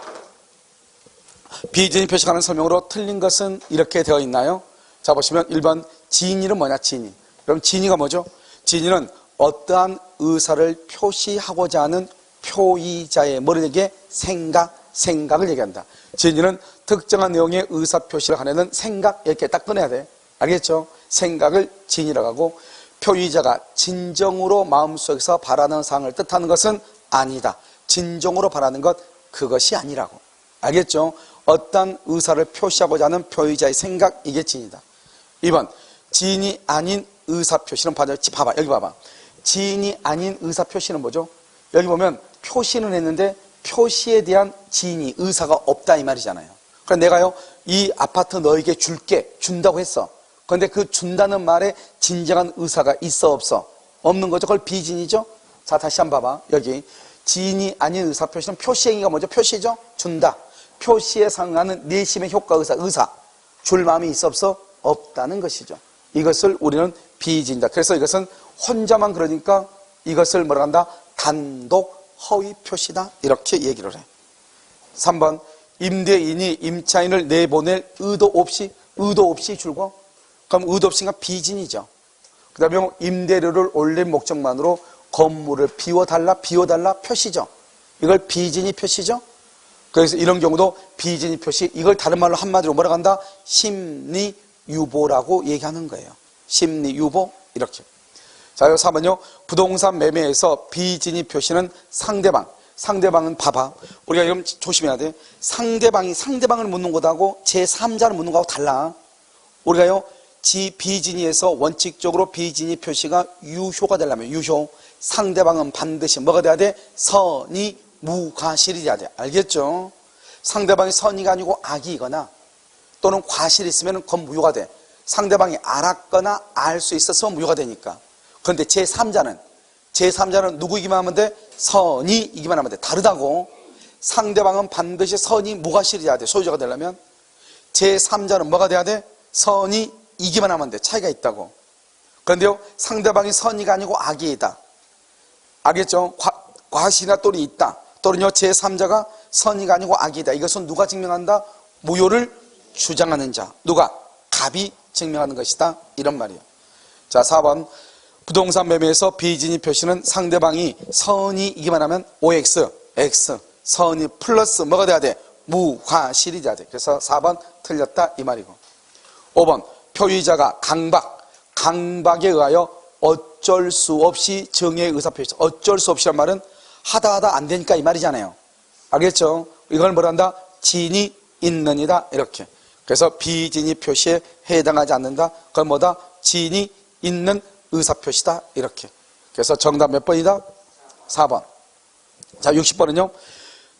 Speaker 1: 비진입 표시에 관한 설명으로 틀린 것은 이렇게 되어 있나요? 자, 보시면 1번 진위는 뭐냐? 진위. 그럼 진위가 뭐죠? 진위는 어떠한 의사를 표시하고자 하는 표의자의 뭐를 얘기해? 생각을 얘기한다. 진위는 특정한 내용의 의사표시를 하려는 생각, 이렇게 딱 꺼내야 돼. 알겠죠? 생각을 진위라고 하고, 표의자가 진정으로 마음속에서 바라는 사항을 뜻하는 것은 아니다. 진정으로 바라는 것, 그것이 아니라고. 알겠죠? 어떤 의사를 표시하고자 하는 표의자의 생각, 이게 진이다. 2번 진이 아닌 의사표시는 봐봐. 여기 봐봐. 진이 아닌 의사표시는 뭐죠? 여기 보면 표시는 했는데 표시에 대한 진이, 의사가 없다 이 말이잖아요. 그러니까 내가요, 이 아파트 너에게 줄게, 준다고 했어. 그런데 그 준다는 말에 진정한 의사가 있어 없어? 없는 거죠. 그걸 비진이죠. 자, 다시 한번 봐봐. 여기 진이 아닌 의사표시는 표시행위가 뭐죠? 표시죠. 준다. 표시에 상응하는 내심의 효과, 의사 줄 마음이 있어 없어? 없다는 것이죠. 이것을 우리는 비진이다. 그래서 이것은 혼자만 그러니까 이것을 뭐라 한다? 단독 허위 표시다. 이렇게 얘기를 해. 3번 임대인이 임차인을 내보낼 의도 없이 줄고, 그럼 의도 없이가 비진이죠. 그 다음에 임대료를 올린 목적만으로 건물을 비워달라 표시죠. 이걸 비진이 표시죠. 그래서 이런 경우도 비진이 표시, 이걸 다른 말로 한마디로 뭐라고 한다? 심리유보라고 얘기하는 거예요. 심리유보, 이렇게. 자, 4번요. 부동산 매매에서 비진입 표시는 상대방은 봐봐. 우리가 이런 조심해야 돼. 상대방을 묻는 것하고 제3자를 묻는 것하고 달라. 우리가요, 비진입에서 원칙적으로 비진입 표시가 유효가 되려면, 상대방은 반드시 뭐가 돼야 돼? 선의 무과실이 돼야 돼. 알겠죠? 상대방이 선의가 아니고 악이거나 또는 과실이 있으면 그건 무효가 돼. 상대방이 알았거나 알 수 있었으면 무효가 되니까. 그런데 제3자는 누구이기만 하면 돼? 선의이기만 하면 돼. 다르다고. 상대방은 반드시 선의 무과실이 돼야 돼. 소유자가 되려면. 제3자는 뭐가 돼야 돼? 선의이기만 하면 돼. 차이가 있다고. 그런데요, 상대방이 선의가 아니고 악이다. 알겠죠? 과실이나 또는 있다. 또는요, 제3자가 선의가 아니고 악이다. 이것은 누가 증명한다? 무효를 주장하는 자. 누가? 갑이 증명하는 것이다. 이런 말이에요. 자, 4번 부동산 매매에서 비진입 표시는 상대방이 선의이기만 하면 OX, X, 선의 플러스 뭐가 돼야 돼? 무과실이 돼야 돼. 그래서 4번 틀렸다 이 말이고. 5번 표의자가 강박에 의하여 어쩔 수 없이 정의 의사표시. 어쩔 수 없이란 말은 하다 안 되니까 이 말이잖아요. 알겠죠? 이걸 뭐라 한다? 진이 있느니다. 이렇게. 그래서 비진입 표시에 해당하지 않는다. 그건 뭐다? 진이 있는 의사표시다. 이렇게. 그래서 정답 몇 번이다? 4번. 자, 60번은요.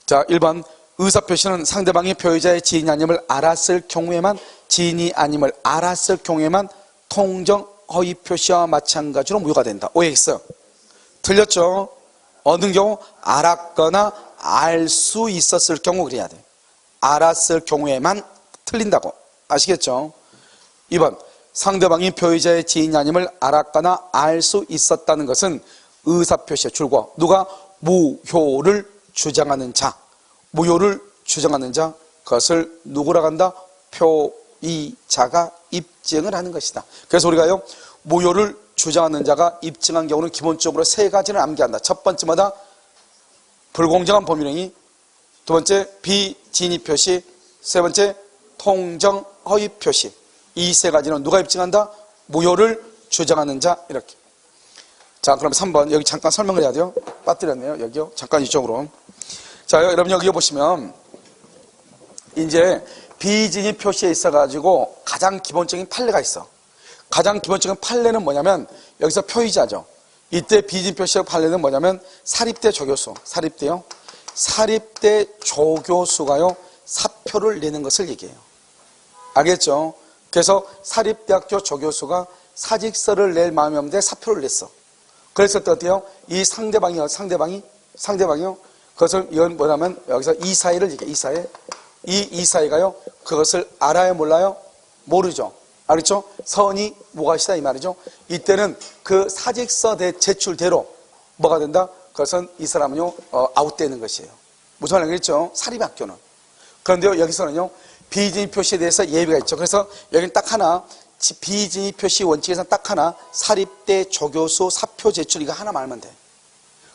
Speaker 1: 자, 1번 의사표시는 상대방이 표의자의 지인이 아님을 알았을 경우에만, 지인이 아님을 알았을 경우에만 통정 허위 표시와 마찬가지로 무효가 된다. OX. 틀렸죠? 어느 경우? 알았거나 알 수 있었을 경우 그래야 돼. 알았을 경우에만 틀린다고. 아시겠죠? 2번 상대방이 표의자의 지인이 아님을 알았거나 알 수 있었다는 것은 의사표시에 줄고 누가 무효를 주장하는 자, 무효를 주장하는 자, 그것을 누구라고 한다? 표의자가 입증을 하는 것이다. 그래서 우리가요, 무효를 주장하는 자가 입증한 경우는 기본적으로 세 가지를 암기한다. 첫 번째마다 불공정한 법률행위, 두 번째 비진위 표시, 세 번째 통정 허위 표시. 이 세 가지는 누가 입증한다? 무효를 주장하는 자. 이렇게. 자, 그럼 3번 여기 잠깐 설명을 해야 돼요. 빠뜨렸네요. 여기요. 잠깐 이쪽으로. 자, 여러분 여기 보시면 이제 비진위 표시에 있어가지고 가장 기본적인 판례가 있어. 가장 기본적인 판례는 뭐냐면 여기서 표의자죠. 이때 비진위 표시의 판례는 뭐냐면 사립대 조교수, 사립대요. 사립대 조교수가요 사표를 내는 것을 얘기해요. 알겠죠? 그래서 사립대학교 조교수가 사직서를 낼 마음이 없는데 사표를 냈어. 그랬을 때 어때요? 이 상대방이요. 그것을 이건 뭐냐면 여기서 이사회를 얘기해. 이사회. 이 이사회가요 그것을 알아요, 몰라요? 모르죠. 알겠죠? 선이 무과시다 이 말이죠. 이때는 그 사직서 제출대로 뭐가 된다? 그것은 이 사람은요 아웃되는 것이에요. 무슨 말이겠죠? 사립학교는. 그런데요 여기서는요 비진위 표시에 대해서 예외가 있죠. 그래서 여기는 딱 하나, 비진위 표시 원칙에서는 딱 하나, 사립대 조교수 사표 제출 이거 하나 말면 돼.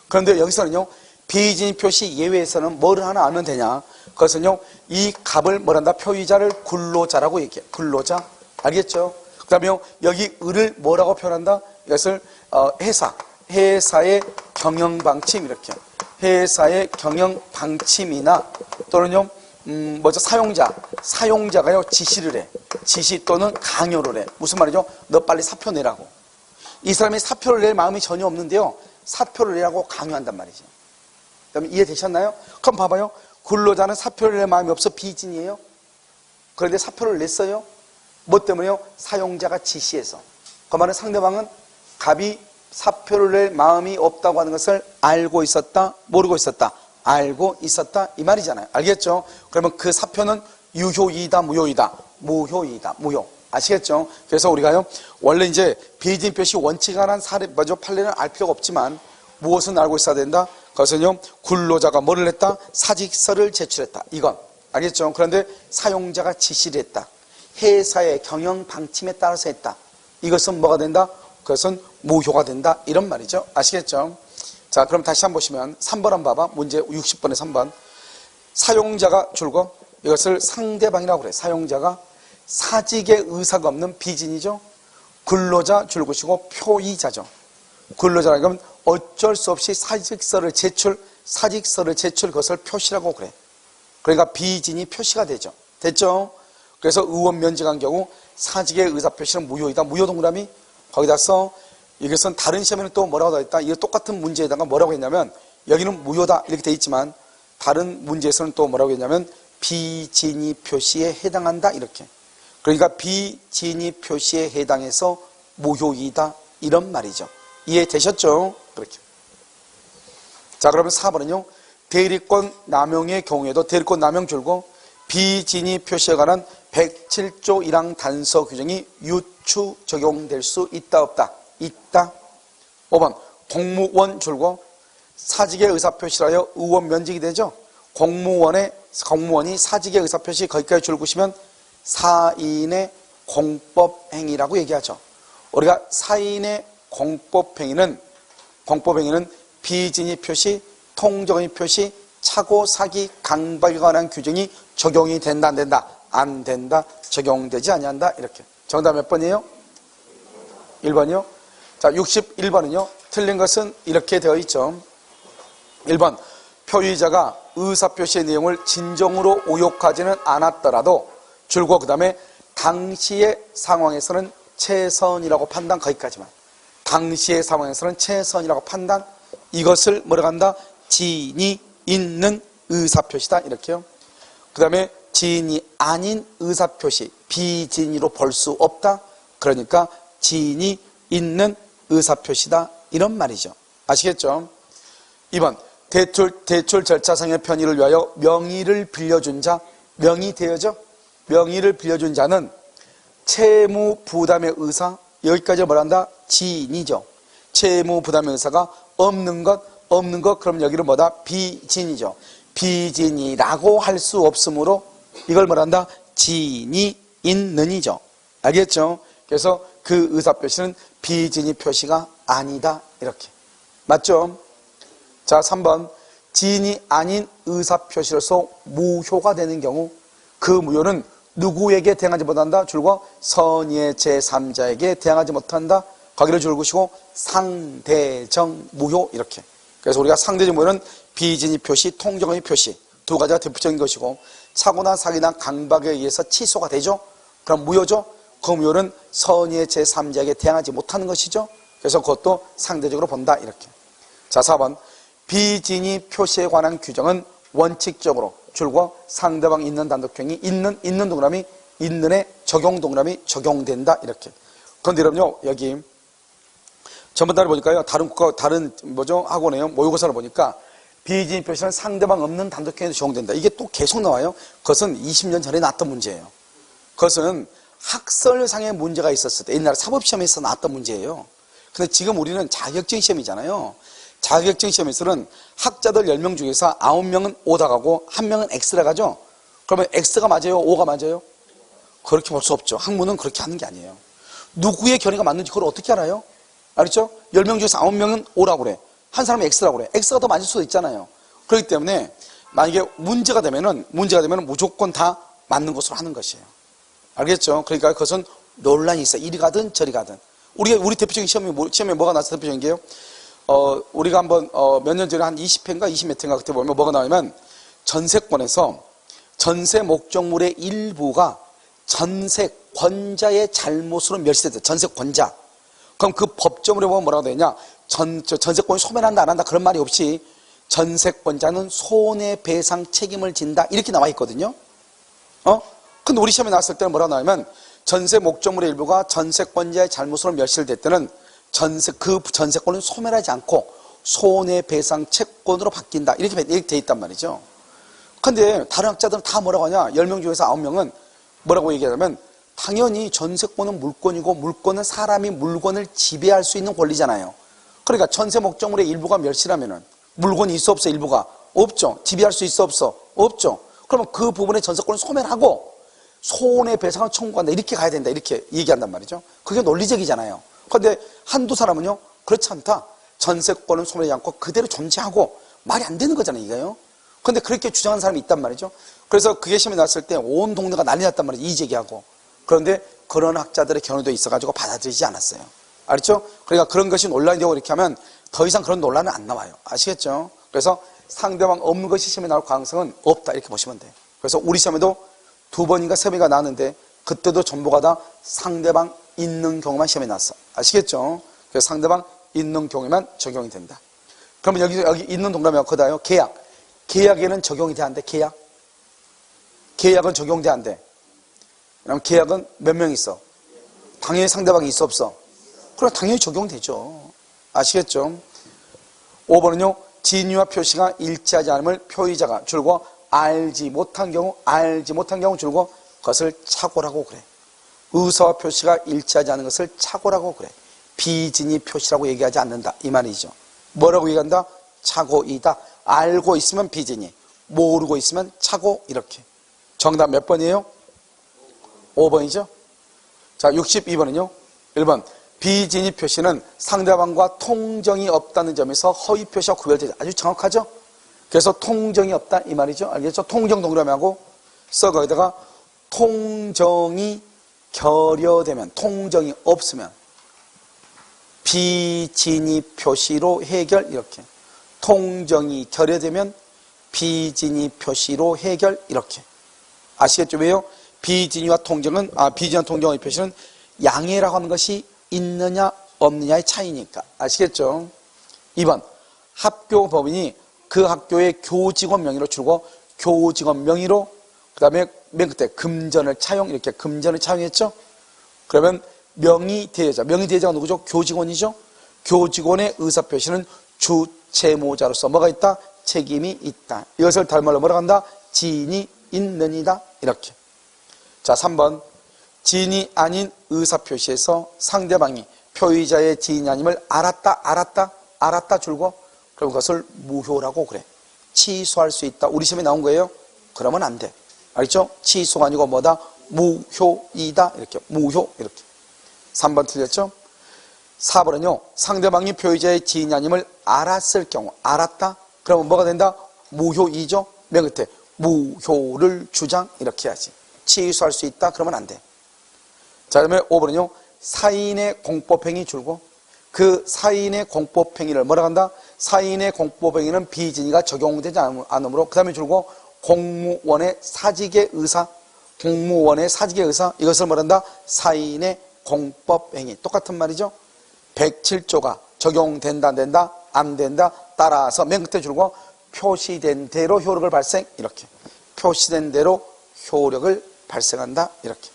Speaker 1: 그런데 여기서는요 비진위 표시 예외에서는 뭐를 하나 알면 되냐? 그것은요 이 값을 뭐란다? 표의자를 근로자라고 얘기해. 근로자. 알겠죠? 그 다음에 여기 을을 뭐라고 표현한다? 이것을 회사의 경영방침 이렇게. 회사의 경영방침이나 또는요 사용자가요 지시를 해. 지시 또는 강요를 해. 무슨 말이죠? 너 빨리 사표 내라고. 이 사람이 사표를 낼 마음이 전혀 없는데요 사표를 내라고 강요한단 말이죠. 그러면 이해되셨나요? 그럼 봐봐요. 근로자는 사표를 낼 마음이 없어 비진이에요. 그런데 사표를 냈어요. 뭐 때문에요? 사용자가 지시해서. 그 말은 상대방은 갑이 사표를 낼 마음이 없다고 하는 것을 알고 있었다, 모르고 있었다, 알고 있었다 이 말이잖아요. 알겠죠? 그러면 그 사표는 유효이다, 무효이다? 무효이다, 무효. 아시겠죠? 그래서 우리가요 원래 이제 비진위 표시 원칙에 관한 판례는 알 필요가 없지만 무엇은 알고 있어야 된다? 그것은요 근로자가 뭐를 했다? 사직서를 제출했다. 이건 알겠죠? 그런데 사용자가 지시를 했다. 회사의 경영 방침에 따라서 했다. 이것은 뭐가 된다? 그것은 무효가 된다. 이런 말이죠. 아시겠죠? 자, 그럼 다시 한번 보시면 3번 한번 봐봐. 문제 60번에 3번. 사용자가 줄고 이것을 상대방이라고 그래. 사용자가 사직의 의사가 없는 비진이죠. 근로자 줄것이고 표의자죠. 근로자라는 건 어쩔 수 없이 사직서를 제출 그것을 표시라고 그래. 그러니까 비진이 표시가 되죠. 됐죠? 그래서 의원 면직한 경우 사직의 의사표시는 무효이다. 무효 동그라미 거기다 써. 이것은 다른 시험에는 또 뭐라고 돼 있다. 이거 똑같은 문제에다가 뭐라고 했냐면 여기는 무효다 이렇게 돼 있지만 다른 문제에서는 또 뭐라고 했냐면 비진위 표시에 해당한다 이렇게. 그러니까 비진위 표시에 해당해서 무효이다 이런 말이죠. 이해되셨죠? 그렇게. 자, 그러면 4번은요. 대리권 남용의 경우에도 대리권 남용 줄고 비진위 표시에 관한 107조 1항 단서 규정이 유추 적용될 수 있다 없다? 있다. 5번 공무원 줄고 사직의 의사표시라여 의원 면직이 되죠. 공무원이 사직의 의사표시 거기까지 줄고시면 사인의 공법행위라고 얘기하죠. 우리가 사인의 공법행위는 비진위 표시, 통정의 표시, 착오, 사기, 강박에 관한 규정이 적용이 된다, 안 된다? 안 된다, 적용되지 아니한다. 이렇게. 정답 몇 번이에요? 1번이요? 자, 61번은요. 틀린 것은 이렇게 되어 있죠. 1번. 표의자가 의사표시의 내용을 진정으로 오욕하지는 않았더라도 줄고 그 다음에 당시의 상황에서는 최선이라고 판단 거기까지만. 당시의 상황에서는 최선이라고 판단 이것을 뭐라고 한다? 지인이 있는 의사표시다 이렇게요. 그 다음에 지인이 아닌 의사표시 비지인으로 볼 수 없다. 그러니까 지인이 있는 의사표시다 이런 말이죠. 아시겠죠? 2번 대출 절차상의 편의를 위하여 명의를 빌려준 자 명의 대여죠. 명의를 빌려준 자는 채무 부담의 의사 여기까지 뭐란다? 지인이죠. 채무 부담의 의사가 없는 것, 그럼 여기는 뭐다? 비진이죠. 비진이라고 할 수 없으므로 이걸 뭐란다? 진이 있는이죠. 알겠죠? 그래서 그 의사표시는 비진이 표시가 아니다. 이렇게. 맞죠? 자, 3번. 진이 아닌 의사표시로서 무효가 되는 경우 그 무효는 누구에게 대항하지 못한다? 줄고 선의의 제3자에게 대항하지 못한다. 거기를 줄구시고 상대적 무효 이렇게. 그래서 우리가 상대적 무효는 비진이 표시, 통정의 표시 두 가지가 대표적인 것이고 사고나 사기나 강박에 의해서 취소가 되죠. 그럼 무효죠. 그 무효는 선의의 제3자에게 대항하지 못하는 것이죠. 그래서 그것도 상대적으로 본다 이렇게. 자, 4번. 비진이 표시에 관한 규정은 원칙적으로 줄고 상대방 있는 단독형이 있는 동그라미 있는에 적용 동그라미 적용된다 이렇게. 그런데 여러분요 여기 전번달에 보니까요 다른 뭐죠 학원에요 모의고사를 보니까 비진이 표시는 상대방 없는 단독형에도 적용된다. 이게 또 계속 나와요. 그것은 20년 전에 나왔던 문제예요. 그것은 학설상의 문제가 있었을 때 옛날에 사법시험에서 나왔던 문제예요. 근데 지금 우리는 자격증 시험이잖아요. 자격증 시험에서는 학자들 10명 중에서 9명은 O다 가고 1명은 X라 가죠. 그러면 X가 맞아요? O가 맞아요? 그렇게 볼 수 없죠. 학문은 그렇게 하는 게 아니에요. 누구의 견해가 맞는지 그걸 어떻게 알아요? 알았죠? 10명 중에서 9명은 O라고 그래. 한 사람은 X라고 그래. X가 더 맞을 수도 있잖아요. 그렇기 때문에 만약에 문제가 되면은 무조건 다 맞는 것으로 하는 것이에요. 알겠죠? 그러니까 그것은 논란이 있어요. 이리 가든 저리 가든. 우리 대표적인 시험에 뭐가 나왔어? 대표적인 게요. 우리가 한번 몇 년 전에 한 20회인가 20몇 회인가 그때 보면 뭐가 나오냐면 전세권에서 전세 목적물의 일부가 전세권자의 잘못으로 멸시됐다. 전세권자. 그럼 그 법조문에 보면 뭐라고 되냐? 전세권이 소멸한다 안 한다 그런 말이 없이 전세권자는 손해배상 책임을 진다 이렇게 나와 있거든요. 근데 우리 시험에 나왔을 때는 뭐라고 나오냐면 전세 목적물의 일부가 전세권자의 잘못으로 멸시를 됐다는 그 전세권은 소멸하지 않고 손해배상 채권으로 바뀐다. 이렇게 돼 있단 말이죠. 근데 다른 학자들은 다 뭐라고 하냐? 10명 중에서 9명은 뭐라고 얘기하냐면 당연히 전세권은 물권이고 물권은 사람이 물건을 지배할 수 있는 권리잖아요. 그러니까 전세 목적물의 일부가 멸시라면은 물건이 있어 없어? 일부가 없죠. 지배할 수 있어 없어? 없죠. 그러면 그 부분의 전세권을 소멸하고 손해배상을 청구한다. 이렇게 가야 된다. 이렇게 얘기한단 말이죠. 그게 논리적이잖아요. 그런데 한두 사람은요 그렇지 않다. 전세권은 소멸하지 않고 그대로 존재하고 말이 안 되는 거잖아요 이거요. 그런데 그렇게 주장하는 사람이 있단 말이죠. 그래서 그게 시험에 나왔을 때 온 동네가 난리 났단 말이죠. 이의제기하고. 그런데 그런 학자들의 견해도 있어가지고 받아들이지 않았어요. 알았죠? 그러니까 그런 것이 논란이 되고 이렇게 하면 더 이상 그런 논란은 안 나와요. 아시겠죠? 그래서 상대방 없는 것이 시험에 나올 가능성은 없다 이렇게 보시면 돼요. 그래서 우리 시험에도 2번인가 3번인가 나왔는데 그때도 전부가 다 상대방 있는 경우만 시험에 나왔어. 아시겠죠? 그래서 상대방 있는 경우에만 적용이 된다. 그러면 여기 있는 동그라미가 거다요. 계약. 계약에는 적용이 돼 안 돼? 계약은 적용돼 안 돼? 그럼 계약은 몇 명 있어? 당연히 상대방이 있어 없어? 그럼 당연히 적용되죠. 아시겠죠? 5번은요. 진위와 표시가 일치하지 않음을 표의자가 줄고 알지 못한 경우 줄고 그것을 착오라고 그래. 의사와 표시가 일치하지 않은 것을 착오라고 그래. 비진이 표시라고 얘기하지 않는다 이 말이죠. 뭐라고 얘기한다? 착오이다. 알고 있으면 비진이, 모르고 있으면 착오 이렇게. 정답 몇 번이에요? 5번이죠. 자 62번은요. 1번 비진이 표시는 상대방과 통정이 없다는 점에서 허위 표시와 구별되지. 아주 정확하죠? 그래서 통정이 없다 이 말이죠. 알겠죠? 통정 동그라미하고 써 거기다가 통정이 결여되면, 통정이 없으면 비진이 표시로 해결 이렇게. 통정이 결여되면 비진이 표시로 해결 이렇게. 아시겠죠? 왜요? 비진이와 통정은 비진이와 통정의 표시는 양해라고 하는 것이 있느냐 없느냐의 차이니까. 아시겠죠? 2번 학교 법인이 그 학교의 교직원 명의로 줄고 교직원 명의로 그 다음에 맨 끝에 금전을 차용 이렇게 금전을 차용했죠. 그러면 명의대여자가 누구죠? 교직원이죠. 교직원의 의사표시는 주채무자로서 뭐가 있다? 책임이 있다. 이것을 다른 말로 뭐라고 한다? 지인이 있는이다 이렇게. 자 3번 지인이 아닌 의사표시에서 상대방이 표의자의 지인이 아님을 알았다 알았다 줄고, 그럼 그것을 무효라고 그래. 취소할 수 있다. 우리 시험에 나온 거예요? 그러면 안 돼. 알겠죠? 취소가 아니고 뭐다? 무효이다. 이렇게. 무효. 이렇게. 3번 틀렸죠? 4번은요. 상대방이 표의자의 지인이 아님을 알았을 경우. 알았다? 그러면 뭐가 된다? 무효이죠? 맨 끝에 무효를 주장. 이렇게 해야지. 취소할 수 있다? 그러면 안 돼. 자, 그다음에 5번은요. 사인의 공법행위 줄고, 그 사인의 공법행위를 뭐라고 한다? 사인의 공법행위는 비진이가 적용되지 않으므로, 그 다음에 줄고 공무원의 사직의 의사, 공무원의 사직의 의사, 이것을 뭐란다? 사인의 공법행위. 똑같은 말이죠. 107조가 적용된다, 안 된다? 안 된다. 따라서 맨 끝에 줄고 표시된 대로 효력을 발생. 이렇게. 표시된 대로 효력을 발생한다. 이렇게.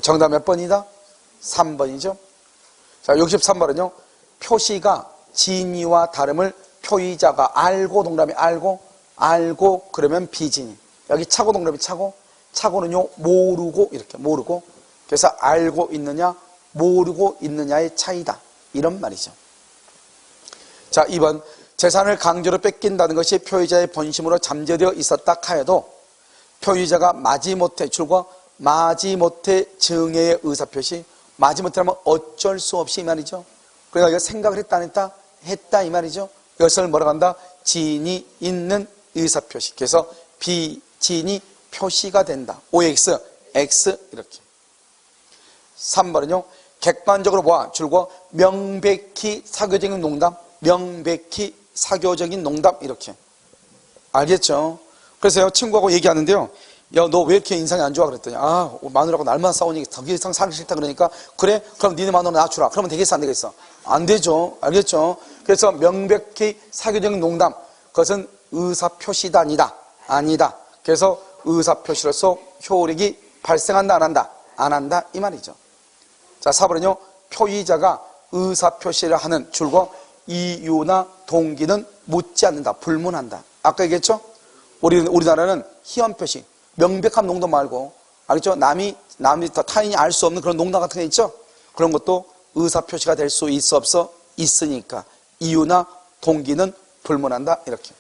Speaker 1: 정답 몇 번이다? 3번이죠. 자, 63번은요. 표시가 진위와 다름을 표의자가 알고, 동그라미 알고 그러면 비진이. 여기 차고, 동그라미 차고는요 모르고, 이렇게 모르고. 그래서 알고 있느냐 모르고 있느냐의 차이다, 이런 말이죠. 자, 2번. 재산을 강제로 뺏긴다는 것이 표의자의 본심으로 잠재되어 있었다 하여도 표의자가 마지못해 줄과 마지못해 증여의 의사표시. 마지못해라면 어쩔 수 없이 이 말이죠. 그러니까 이거 생각을 했다 안 했다? 했다 이 말이죠. 이것을 뭐라고 한다? 진이 있는 의사표시. 그래서 비진이 표시가 된다. OX, X 이렇게. 3번은요. 객관적으로 보아 줄과 명백히 사교적인 농담, 명백히 사교적인 농담 이렇게. 알겠죠? 그래서요 친구하고 얘기하는데요. 야, 너 왜 이렇게 인상이 안 좋아? 그랬더니, 마누라하고 날마다 싸우니 더 이상 살기 싫다 그러니까, 그래? 그럼 니네 마누라 나 주라. 그러면 되겠어, 안 되겠어? 안 되죠. 알겠죠? 그래서 명백히 사교적인 농담, 그것은 의사표시다, 아니다. 그래서 의사표시로서 효력이 발생한다, 안 한다? 안 한다, 이 말이죠. 자, 4번은요, 표의자가 의사표시를 하는 줄과 이유나 동기는 묻지 않는다, 불문한다. 아까 얘기했죠? 우리나라는 희연표시, 명백한 농담 말고, 알겠죠? 남이 타인이 알 수 없는 그런 농담 같은 게 있죠? 그런 것도 의사표시가 될 수 있어 없어? 있으니까 이유나 동기는 불문한다, 이렇게.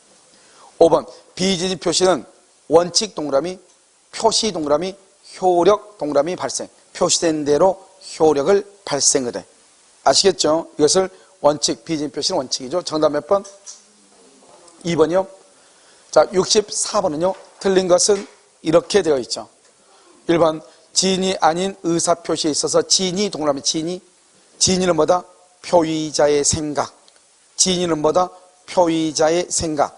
Speaker 1: 5번. 비진이 표시는 원칙 동그라미, 표시 동그라미, 효력 동그라미 발생. 표시된 대로 효력을 발생을 해. 아시겠죠? 이것을 원칙, 비진 표시는 원칙이죠. 정답 몇 번? 2번이요. 자, 64번은요. 틀린 것은 이렇게 되어 있죠. 1번. 진이 아닌 의사표시에 있어서 진이 동그라미 진이는 뭐다? 표의자의 생각. 진이는 뭐다? 표의자의 생각.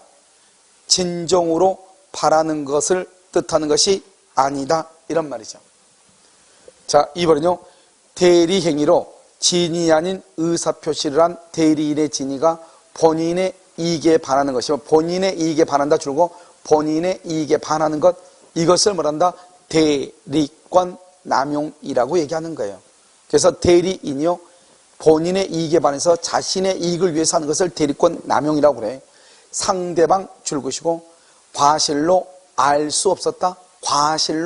Speaker 1: 진정으로 바라는 것을 뜻하는 것이 아니다, 이런 말이죠. 자, 2번은요. 대리행위로 진이 아닌 의사표시를 한 대리인의 진위가 본인의 이익에 반하는 것이고, 본인의 이익에 반한다 줄고 본인의 이익에 반하는 것, 이것을 뭐란다? 대리권 남용이라고 얘기하는 거예요. 그래서 대리인이요, 본인의 이익에 반해서 자신의 이익을 위해서 하는 것을 대리권 남용이라고 그래. 상대방 줄것이고, 과실로 알 수 없었다. 과실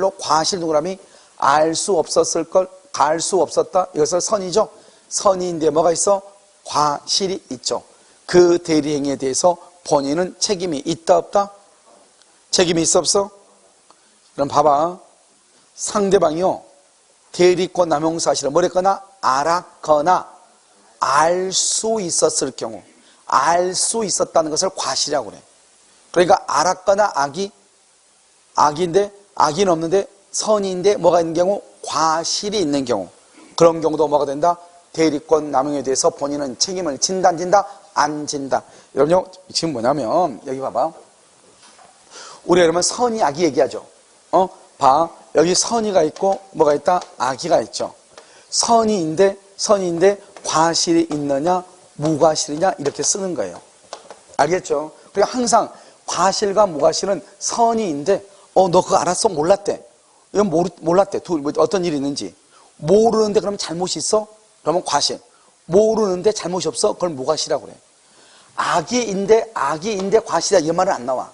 Speaker 1: 동그라미, 알 수 없었을 걸, 알 수 없었다. 이것을 선이죠. 선인데 뭐가 있어? 과실이 있죠. 그 대리행위에 대해서 본인은 책임이 있다 없다? 책임이 있어 없어? 그럼 봐봐. 상대방이요, 대리권 남용 사실을 뭐랬거나 알았거나 알 수 있었을 경우, 알 수 있었다는 것을 과실이라고 그래. 그러니까 알았거나 악인데, 악인 없는데 선인데 뭐가 있는 경우? 과실이 있는 경우. 그런 경우도 뭐가 된다? 대리권 남용에 대해서 본인은 책임을 진다, 안 진다? 안 진다. 여러분요, 지금 뭐냐면 여기 봐봐. 우리가 그러면 선의, 악이 얘기하죠. 봐. 여기 선의가 있고 뭐가 있다? 악의가 있죠. 선의인데 과실이 있느냐 무과실이냐 이렇게 쓰는 거예요. 알겠죠? 그러니까 항상 과실과 무과실은 선의인데 너 그거 알았어? 몰랐대. 이건 몰랐대. 어떤 일이 있는지. 모르는데 그러면 잘못이 있어? 그러면 과실. 모르는데 잘못이 없어? 그걸 무과실이라고 그래. 악의인데 과실이야, 이런 말은 안 나와.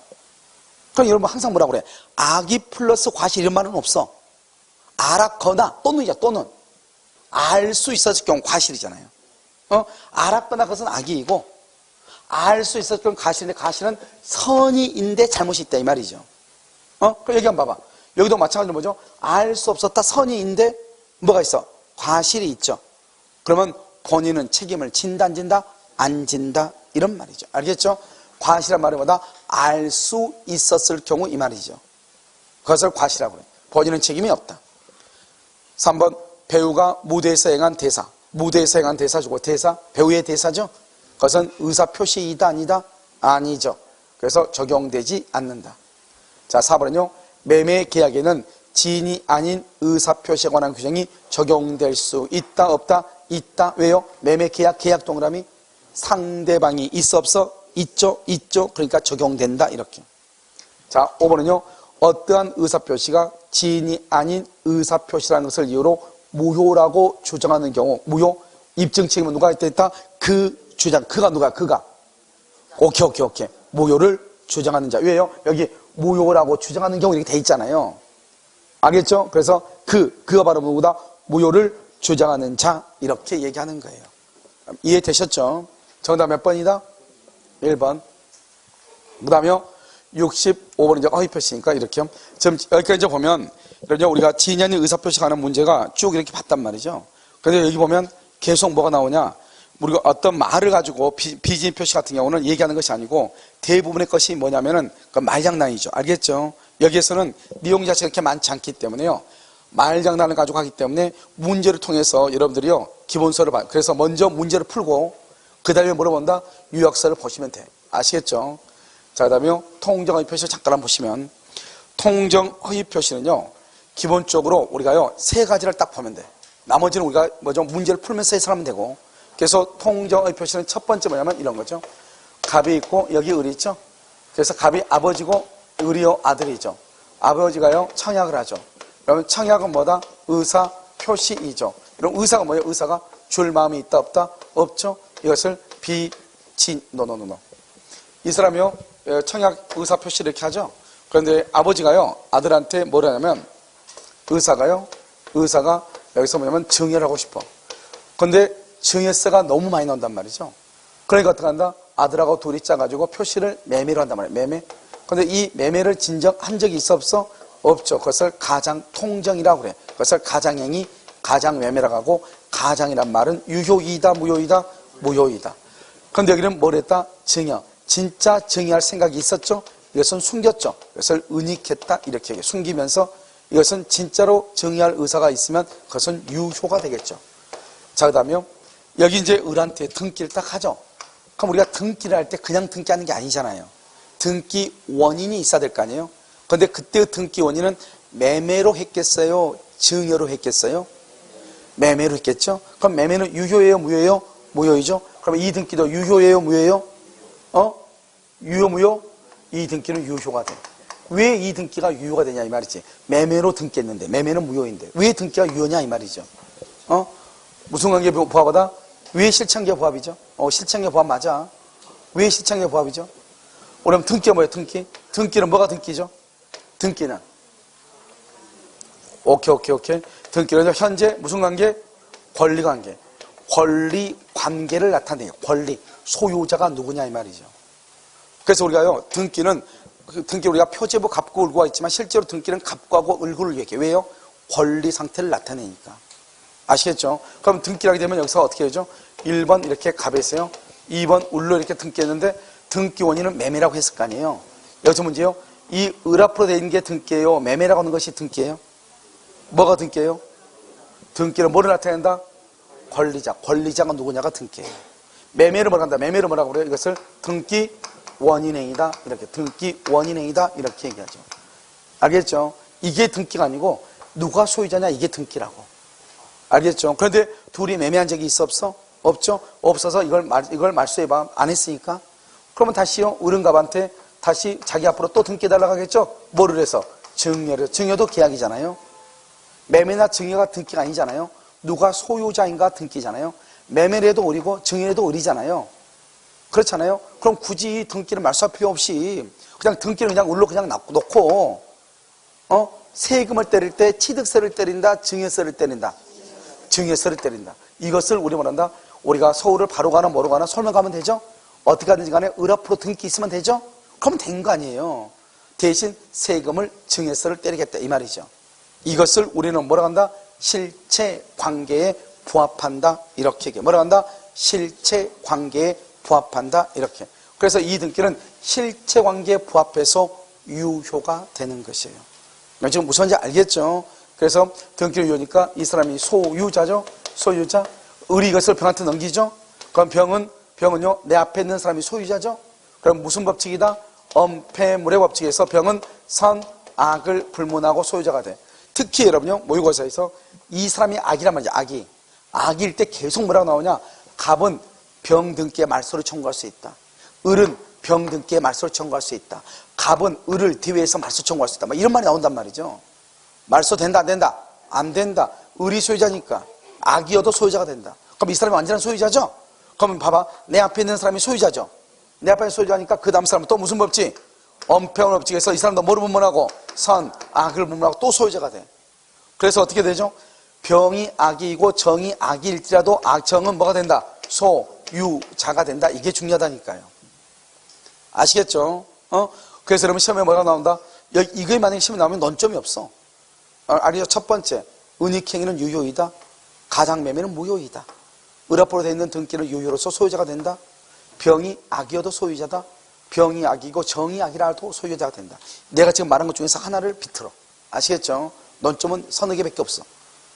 Speaker 1: 그럼 여러분 항상 뭐라고 그래? 악의 플러스 과실 이런 말은 없어. 알았거나 또는 알 수 있었을 경우 과실이잖아요. 알았거나 그것은 악의이고, 알 수 있었던 가시인데 가시는 선의인데 잘못이 있다 이 말이죠. 그럼 여기 한번 봐봐. 여기도 마찬가지로 뭐죠? 알 수 없었다 선의인데 뭐가 있어? 과실이 있죠. 그러면 본인은 책임을 진다 안 진다? 안 진다 이런 말이죠. 알겠죠? 과실이란 말은 뭐다? 알 수 있었을 경우 이 말이죠. 그것을 과실이라고 그래. 본인은 책임이 없다. 3번 배우가 무대에서 행한 대사. 무대에서 행한 대사 주고 대사 배우의 대사죠. 그것은 의사표시이다 아니다? 아니죠. 그래서 적용되지 않는다. 자 4번은요. 매매 계약에는 지인이 아닌 의사표시에 관한 규정이 적용될 수 있다 없다? 있다. 왜요? 매매 계약 계약 동그라미 상대방이 있어 없어? 있죠 있죠. 그러니까 적용된다 이렇게. 자 5번은요. 어떠한 의사표시가 지인이 아닌 의사표시라는 것을 이유로 무효라고 주장하는 경우 무효 입증 책임은 누가 있다? 그 주장 그가 누가 그가 오케이 무효를 주장하는 자. 왜요? 여기 무효라고 주장하는 경우 이렇게 돼 있잖아요. 알겠죠? 그래서 그가 바로 누구다? 무효를 주장하는 자 이렇게 얘기하는 거예요. 이해되셨죠? 정답 몇 번이다? 1번. 그 다음에요 65번은 이제 허위표시니까 이렇게요. 지금 여기까지 이제 보면 우리가 지인이 아닌 의사표시가 하는 문제가 쭉 이렇게 봤단 말이죠. 그런데 여기 보면 계속 뭐가 나오냐? 우리가 어떤 말을 가지고 비지인 표시 같은 경우는 얘기하는 것이 아니고 대부분의 것이 뭐냐면은 그 말장난이죠. 알겠죠? 여기에서는 내용 자체가 그렇게 많지 않기 때문에요. 말장난을 가지고 하기 때문에 문제를 통해서 여러분들이요. 기본서를 봐요. 그래서 먼저 문제를 풀고 그 다음에 물어본다? 유학서를 보시면 돼. 아시겠죠? 자, 그 다음에요. 통정허위 표시 잠깐 보시면 통정허위 표시는요. 기본적으로 우리가요. 세 가지를 딱 보면 돼. 나머지는 우리가 뭐죠? 문제를 풀면서 해석하면 되고 그래서 통정의 표시는 첫 번째 뭐냐면 이런 거죠. 갑이 있고 여기 을이 있죠. 그래서 갑이 아버지고 을이요 아들이죠. 아버지가요 청약을 하죠. 그러면 청약은 뭐다? 의사 표시이죠. 그럼 의사가 뭐예요? 의사가 줄 마음이 있다 없다? 없죠. 이것을 노. 이 사람이요 청약 의사 표시를 이렇게 하죠. 그런데 아버지가요 아들한테 뭐라 하냐면 의사가 여기서 뭐냐면 증여를 하고 싶어. 그런데 증여세가 너무 많이 나온단 말이죠. 그러니까 어떻게 한다? 아들하고 둘이 짜가지고 표시를 매매로 한단 말이에요. 매매. 그런데 이 매매를 진정한 적이 있어 없어? 없죠. 그것을 가장통정이라고 그래. 그것을 가장행위, 가장매매라고 하고 가장이란 말은 유효이다, 무효이다? 무효이다. 그런데 여기는 뭘 했다? 증여. 진짜 증여할 생각이 있었죠? 이것은 숨겼죠. 이것을 은닉했다. 이렇게 숨기면서 이것은 진짜로 증여할 의사가 있으면 그것은 유효가 되겠죠. 자, 그 다음에요. 여기 이제 을한테 등기를 딱 하죠. 그럼 우리가 등기를 할 때 그냥 등기하는 게 아니잖아요. 등기 원인이 있어야 될 거 아니에요. 그런데 그때 등기 원인은 매매로 했겠어요? 증여로 했겠어요? 매매로 했겠죠? 그럼 매매는 유효예요? 무효예요? 무효이죠? 그럼 이 등기도 유효예요? 무효예요? 유효, 무효? 이 등기는 유효가 돼. 왜 이 등기가 유효가 되냐 이 말이지. 매매로 등기했는데 매매는 무효인데 왜 등기가 유효냐 이 말이죠. 무슨 관계 부합하다? 왜 실천계 부합이죠? 실천계 부합 맞아. 왜 실천계 부합이죠? 그럼 등기가 뭐예요? 등기는 뭐가 등기죠? 등기는 오케이. 등기는 현재 무슨 관계? 권리 관계. 권리 관계를 나타내요. 권리 소유자가 누구냐 이 말이죠. 그래서 우리가요 등기는 우리가 표제부 갑구 을구가 있지만 실제로 등기는 갑구하고 을구를 얘기해요. 왜요? 권리 상태를 나타내니까. 아시겠죠? 그럼 등기를 하게 되면 여기서 어떻게 되죠? 1번 이렇게 갑에서요. 2번 을로 이렇게 등기했는데 등기 원인은 매매라고 했을 거 아니에요. 여기서 문제요. 이 을 앞으로 되어 있는 게 등기예요? 매매라고 하는 것이 등기예요? 뭐가 등기예요? 등기는 뭐를 나타낸다? 권리자. 권리자가 누구냐가 등기예요. 매매를 뭐라 한다? 매매를 뭐라고 그래요? 이것을 등기 원인행위다. 이렇게 등기 원인행위다. 이렇게 얘기하죠. 알겠죠? 이게 등기가 아니고 누가 소유자냐 이게 등기라고. 알겠죠? 그런데 둘이 매매한 적이 있어 없어? 없죠? 없어서 이걸 말소해봐. 안 했으니까. 그러면 다시요. 을은갑한테 다시 자기 앞으로 또 등기해달라고 하겠죠? 뭐를 해서? 증여를. 증여도 계약이잖아요. 매매나 증여가 등기가 아니잖아요. 누가 소유자인가 등기잖아요. 매매를 해도 을이고 증여해도 을이잖아요. 그렇잖아요. 그럼 굳이 등기를 말소할 필요 없이 그냥 등기를 그냥 을로 그냥 놓고 세금을 때릴 때 취득세를 때린다, 증여세를 때린다. 증여세를 때린다. 이것을 우리 뭐란다? 우리가 서울을 바로 가나 뭐로 가나 서울만 가면 되죠? 어떻게 하든지 간에 을 앞으로 등기 있으면 되죠? 그럼 된 거 아니에요. 대신 세금을 증여세를 때리겠다 이 말이죠. 이것을 우리는 뭐라고 한다? 실체 관계에 부합한다 이렇게 얘기해. 뭐라고 한다? 실체 관계에 부합한다 이렇게. 그래서 이 등기는 실체 관계에 부합해서 유효가 되는 것이에요. 지금 무슨 말인지 알겠죠? 그래서 등기를 유효니까 이 사람이 소유자죠. 소유자. 을이 이것을 병한테 넘기죠. 그럼 병은요 내 앞에 있는 사람이 소유자죠. 그럼 무슨 법칙이다? 엄폐물의 법칙에서 병은 선, 악을 불문하고 소유자가 돼. 특히 여러분요 모의고사에서 이 사람이 악이란 말이죠. 악일 때 계속 뭐라고 나오냐? 갑은 병 등기에 말소를 청구할 수 있다. 을은 병 등기에 말소를 청구할 수 있다. 갑은 을을 대회에서 말소 청구할 수 있다. 막 이런 말이 나온단 말이죠. 말소 된다 안 된다? 안 된다. 을이 소유자니까 악이어도 소유자가 된다. 그럼 이 사람이 완전한 소유자죠? 그러면 봐봐. 내 앞에 있는 사람이 소유자죠? 내 앞에 있는 소유자니까 그 다음 사람은 또 무슨 법칙? 엄폐물 법칙에서 이 사람도 뭐를 분문하고? 선, 악을 분문하고 또 소유자가 돼. 그래서 어떻게 되죠? 병이 악이고 정이 악일지라도 정은 뭐가 된다? 소유자가 된다. 이게 중요하다니까요. 아시겠죠? 그래서 여러분 시험에 뭐가 나온다? 이게 만약에 시험에 나오면 논점이 없어. 알죠? 첫 번째, 은닉행위는 유효이다. 가장매매는 무효이다. 을 앞으로 되어 있는 등기는 유효로서 소유자가 된다. 병이 악이어도 소유자다. 병이 악이고 정이 악이라도 소유자가 된다. 내가 지금 말한 것 중에서 하나를 비틀어. 아시겠죠? 논점은 서너 개밖에 없어.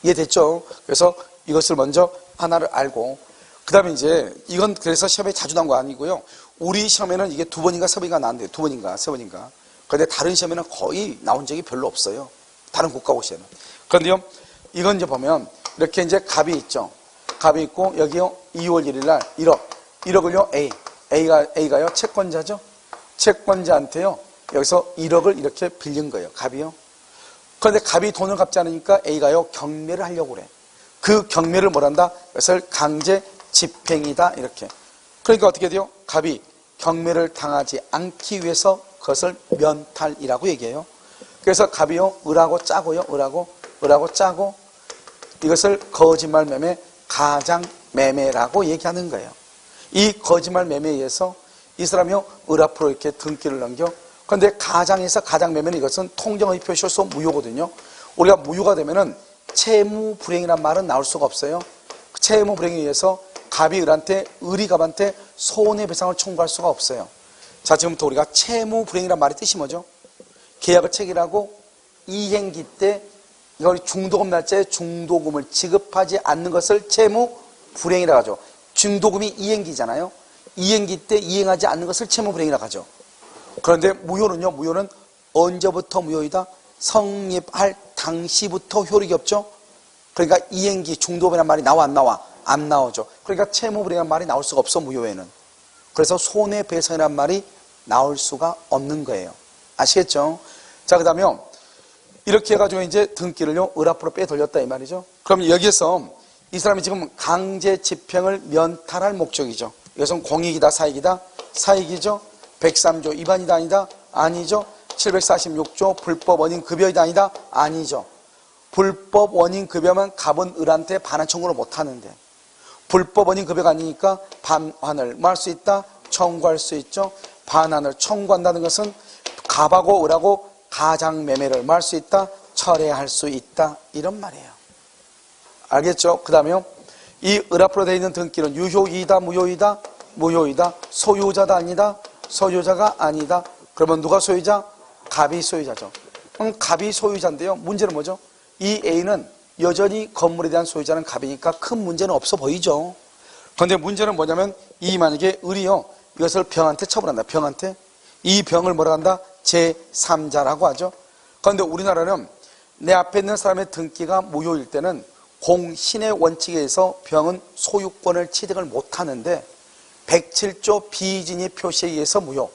Speaker 1: 이해됐죠? 그래서 이것을 먼저 하나를 알고 그 다음에 이제 이건 그래서 시험에 자주 나온 거 아니고요. 우리 시험에는 이게 2번인가 3번인가 나왔는데 2번인가 3번인가. 그런데 다른 시험에는 거의 나온 적이 별로 없어요. 다른 국가고시에는. 그런데요, 이건 이제 보면 이렇게 이제 갑이 있죠. 갑이 있고 여기요 2월 1일 날 1억을요 A가요 채권자죠. 채권자한테요 여기서 1억을 이렇게 빌린 거예요. 갑이요. 그런데 갑이 돈을 갚지 않으니까 A가요 경매를 하려고 그래. 그 경매를 뭐란다? 그것을 강제 집행이다 이렇게. 그러니까 어떻게 돼요? 갑이 경매를 당하지 않기 위해서 그것을 면탈이라고 얘기해요. 그래서 갑이요 을하고 짜고요 을하고 짜고 이것을 거짓말 매매 가장 매매라고 얘기하는 거예요. 이 거짓말 매매에 의해서 이 사람이요 을 앞으로 이렇게 등기를 넘겨. 그런데 가장에서 가장 매매는 이것은 통정의 표시로서 무효거든요. 우리가 무효가 되면은 채무 불행이란 말은 나올 수가 없어요. 채무 불행에 의해서 갑이 을한테 을이 갑한테 손해배상을 청구할 수가 없어요. 자, 지금부터 우리가 채무 불행이란 말의 뜻이 뭐죠? 계약을 체결하고 이행기 때 이걸 중도금 날짜에 중도금을 지급하지 않는 것을 채무 불행이라고 하죠. 중도금이 이행기잖아요. 이행기 때 이행하지 않는 것을 채무 불행이라고 하죠. 그런데 무효는요. 무효는 언제부터 무효이다? 성립할 당시부터 효력이 없죠. 그러니까 이행기 중도금이라는 말이 나와 안 나와? 안 나오죠. 그러니까 채무 불행이라는 말이 나올 수가 없어 무효에는. 그래서 손해배상이라는 말이 나올 수가 없는 거예요. 아시겠죠? 자, 그 다음에 이렇게 해가지고 이제 등기를요, 을 앞으로 빼돌렸다 이 말이죠. 그럼 여기에서 이 사람이 지금 강제 집행을 면탈할 목적이죠. 이것은 공익이다, 사익이다? 사익이죠. 103조 위반이다, 아니다? 아니죠. 746조 불법 원인 급여이다, 아니다? 아니죠. 불법 원인 급여면 갑은 을한테 반환 청구를 못 하는데 불법 원인 급여가 아니니까 반환을 뭐 할 수 있다? 청구할 수 있죠. 반환을 청구한다는 것은 갑하고 을하고 가장매매를 뭐 할 수 있다? 철회할 수 있다. 이런 말이에요. 알겠죠? 그 다음에요. 이 을 앞으로 되어 있는 등기는 유효이다, 무효이다? 무효이다. 소유자다, 아니다? 소유자가 아니다. 그러면 누가 소유자? 갑이 소유자죠. 그럼 갑이 소유자인데요. 문제는 뭐죠? 이 A는 여전히 건물에 대한 소유자는 갑이니까 큰 문제는 없어 보이죠. 그런데 문제는 뭐냐면 이 만약에 을이요. 이것을 병한테 처분한다. 병한테. 이 병을 뭐라 한다? 제3자라고 하죠. 그런데 우리나라는 내 앞에 있는 사람의 등기가 무효일 때는 공신의 원칙에 의해서 병은 소유권을 취득을 못하는데 107조 비진의 표시에 의해서 무효.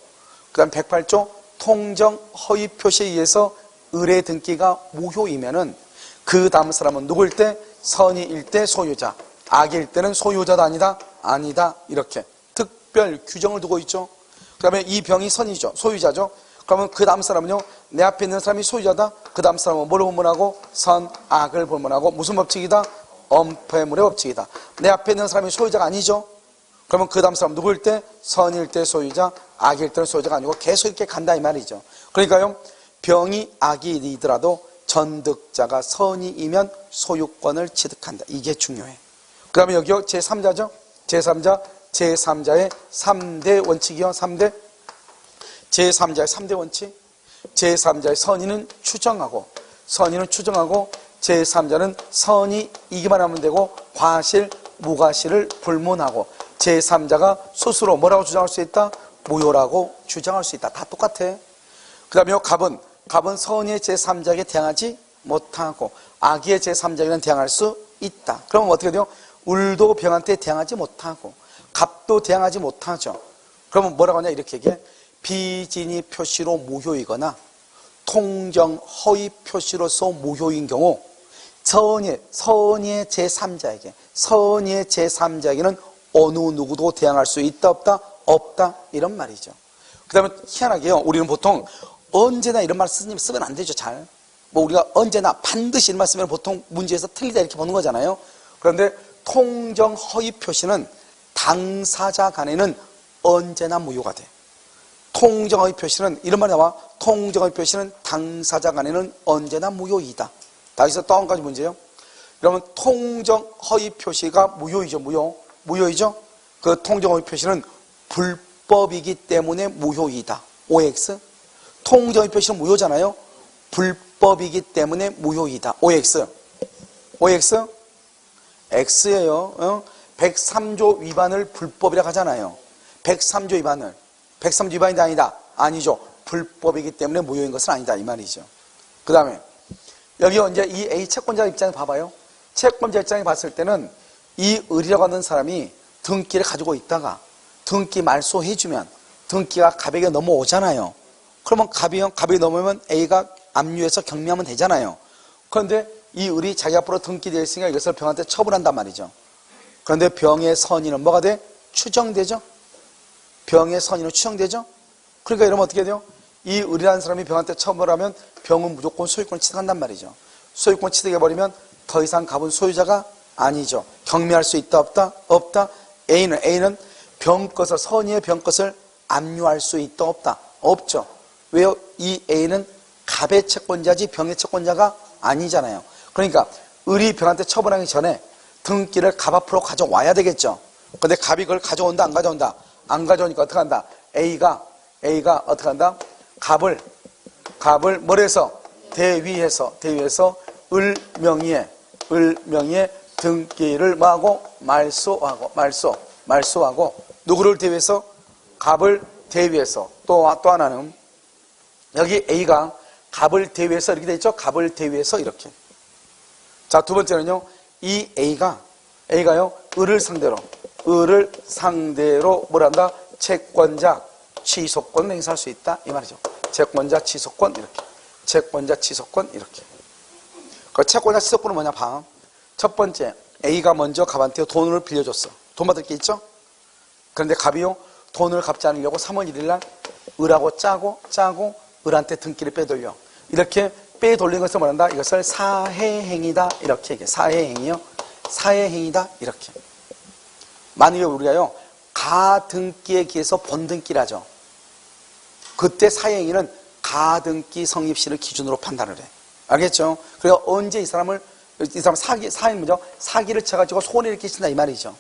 Speaker 1: 그 다음 108조 통정 허위 표시에 의해서 을의 등기가 무효이면은 그 다음 사람은 누구일 때? 선의일 때 소유자, 악일 때는 소유자다, 아니다? 아니다. 이렇게 특별 규정을 두고 있죠. 그 다음에 이 병이 선이죠. 소유자죠. 그러면 그 다음 사람은요, 내 앞에 있는 사람이 소유자다. 그 다음 사람은 뭐를 본문하고? 선, 악을 본문하고. 무슨 법칙이다? 엄폐물의 법칙이다. 내 앞에 있는 사람이 소유자가 아니죠. 그러면 그 다음 사람 누구일 때? 선일 때 소유자, 악일 때는 소유자가 아니고 계속 이렇게 간다 이 말이죠. 그러니까요, 병이 악이더라도 전득자가 선이면 소유권을 취득한다. 이게 중요해. 그 다음에 여기요, 제3자죠. 제3자의 3대 원칙이요. 3대. 제3자의 3대 원칙. 제3자의 선의는 추정하고, 제3자는 선이 이기만 하면 되고, 과실, 무과실을 불문하고, 제3자가 스스로 뭐라고 주장할 수 있다? 무효라고 주장할 수 있다. 다 똑같아. 그 다음에 갑은 선의의 제3자에게 대항하지 못하고 악의의 제3자에게는 대항할 수 있다. 그러면 어떻게 돼요? 을도 병한테 대항하지 못하고 갑도 대항하지 못하죠. 그러면 뭐라고 하냐 이렇게 얘기해. 비진이 표시로 무효이거나 통정 허위 표시로서 무효인 경우 선의의 제3자에게는 어느 누구도 대항할 수 있다 없다? 없다 이런 말이죠. 그 다음에 희한하게요, 우리는 보통 언제나 이런 말 쓰면 안 되죠. 잘 우리가 언제나 반드시 이런 말 쓰면 보통 문제에서 틀리다 이렇게 보는 거잖아요. 그런데 통정 허위 표시는 당사자 간에는 언제나 무효가 돼. 통정 허위 표시는 이런 말이 나와. 통정 허위 표시는 당사자 간에는 언제나 무효이다. 여기서 또 한 가지 문제예요. 그러면 통정 허위 표시가 무효이죠. 무효이죠. 그 통정 허위 표시는 불법이기 때문에 무효이다. OX. 통정 허위 표시는 무효잖아요. 불법이기 때문에 무효이다. OX. X예요. 103조 위반을 불법이라고 하잖아요. 103조 위반이 아니다. 아니죠. 불법이기 때문에 무효인 것은 아니다. 이 말이죠. 그 다음에 여기 이제 이 A 채권자 입장에 봐봐요. 채권자 입장에 봤을 때는 이 을이라고 하는 사람이 등기를 가지고 있다가 등기 말소해주면 등기가 갑에게 넘어오잖아요. 그러면 갑이 넘으면 A가 압류해서 경미하면 되잖아요. 그런데 이 을이 자기 앞으로 등기되어 있으니까 이것을 병한테 처분한단 말이죠. 그런데 병의 선의는 뭐가 돼? 추정되죠. 병의 선의는 추정되죠. 그러니까 이러면 어떻게 돼요? 이 을이라는 사람이 병한테 처분하면 병은 무조건 소유권을 취득한단 말이죠. 소유권 취득해버리면 더 이상 갑은 소유자가 아니죠. 경미할 수 있다 없다? 없다. A는 병 것을, 선의의 병 것을 압류할 수 있다 없다? 없죠. 왜요? 이 A는 갑의 채권자지 병의 채권자가 아니잖아요. 그러니까 을이 병한테 처분하기 전에 등기를 갑 앞으로 가져와야 되겠죠. 근데 갑이 그걸 가져온다 안 가져온다? 안 가져오니까 어떻게 한다? A가 어떻게 한다? 갑을 뭘 해서? 대위해서 을 명의에 등기를 뭐하고? 말소하고 누구를 대위해서? 갑을 대위해서. 또 하나는 여기 A가 갑을 대위해서 이렇게 돼 있죠? 갑을 대위해서 이렇게. 자, 두 번째는요. 이 A가요. 을을 상대로 뭘 한다? 채권자 취소권을 행사할 수 있다 이 말이죠. 채권자 취소권 이렇게. 그 채권자 취소권은 뭐냐 봐. 첫 번째, A가 먼저 갑한테 돈을 빌려줬어. 돈 받을 게 있죠? 그런데 갑이요, 돈을 갚지 않으려고 3월 1일 날 을하고 짜고 을한테 등기를 빼돌려. 이렇게 빼돌린 것을 뭐란다? 이것을 사해행위다 이렇게 얘기해. 사해행위다 이렇게. 만약에 우리가요, 가등기에 기해서 본등기를 하죠. 그때 사해행위는 가등기 성립시를 기준으로 판단을 해. 알겠죠? 그래서 언제 이 사람 사기를 쳐가지고 손해를 끼친다 이 말이죠.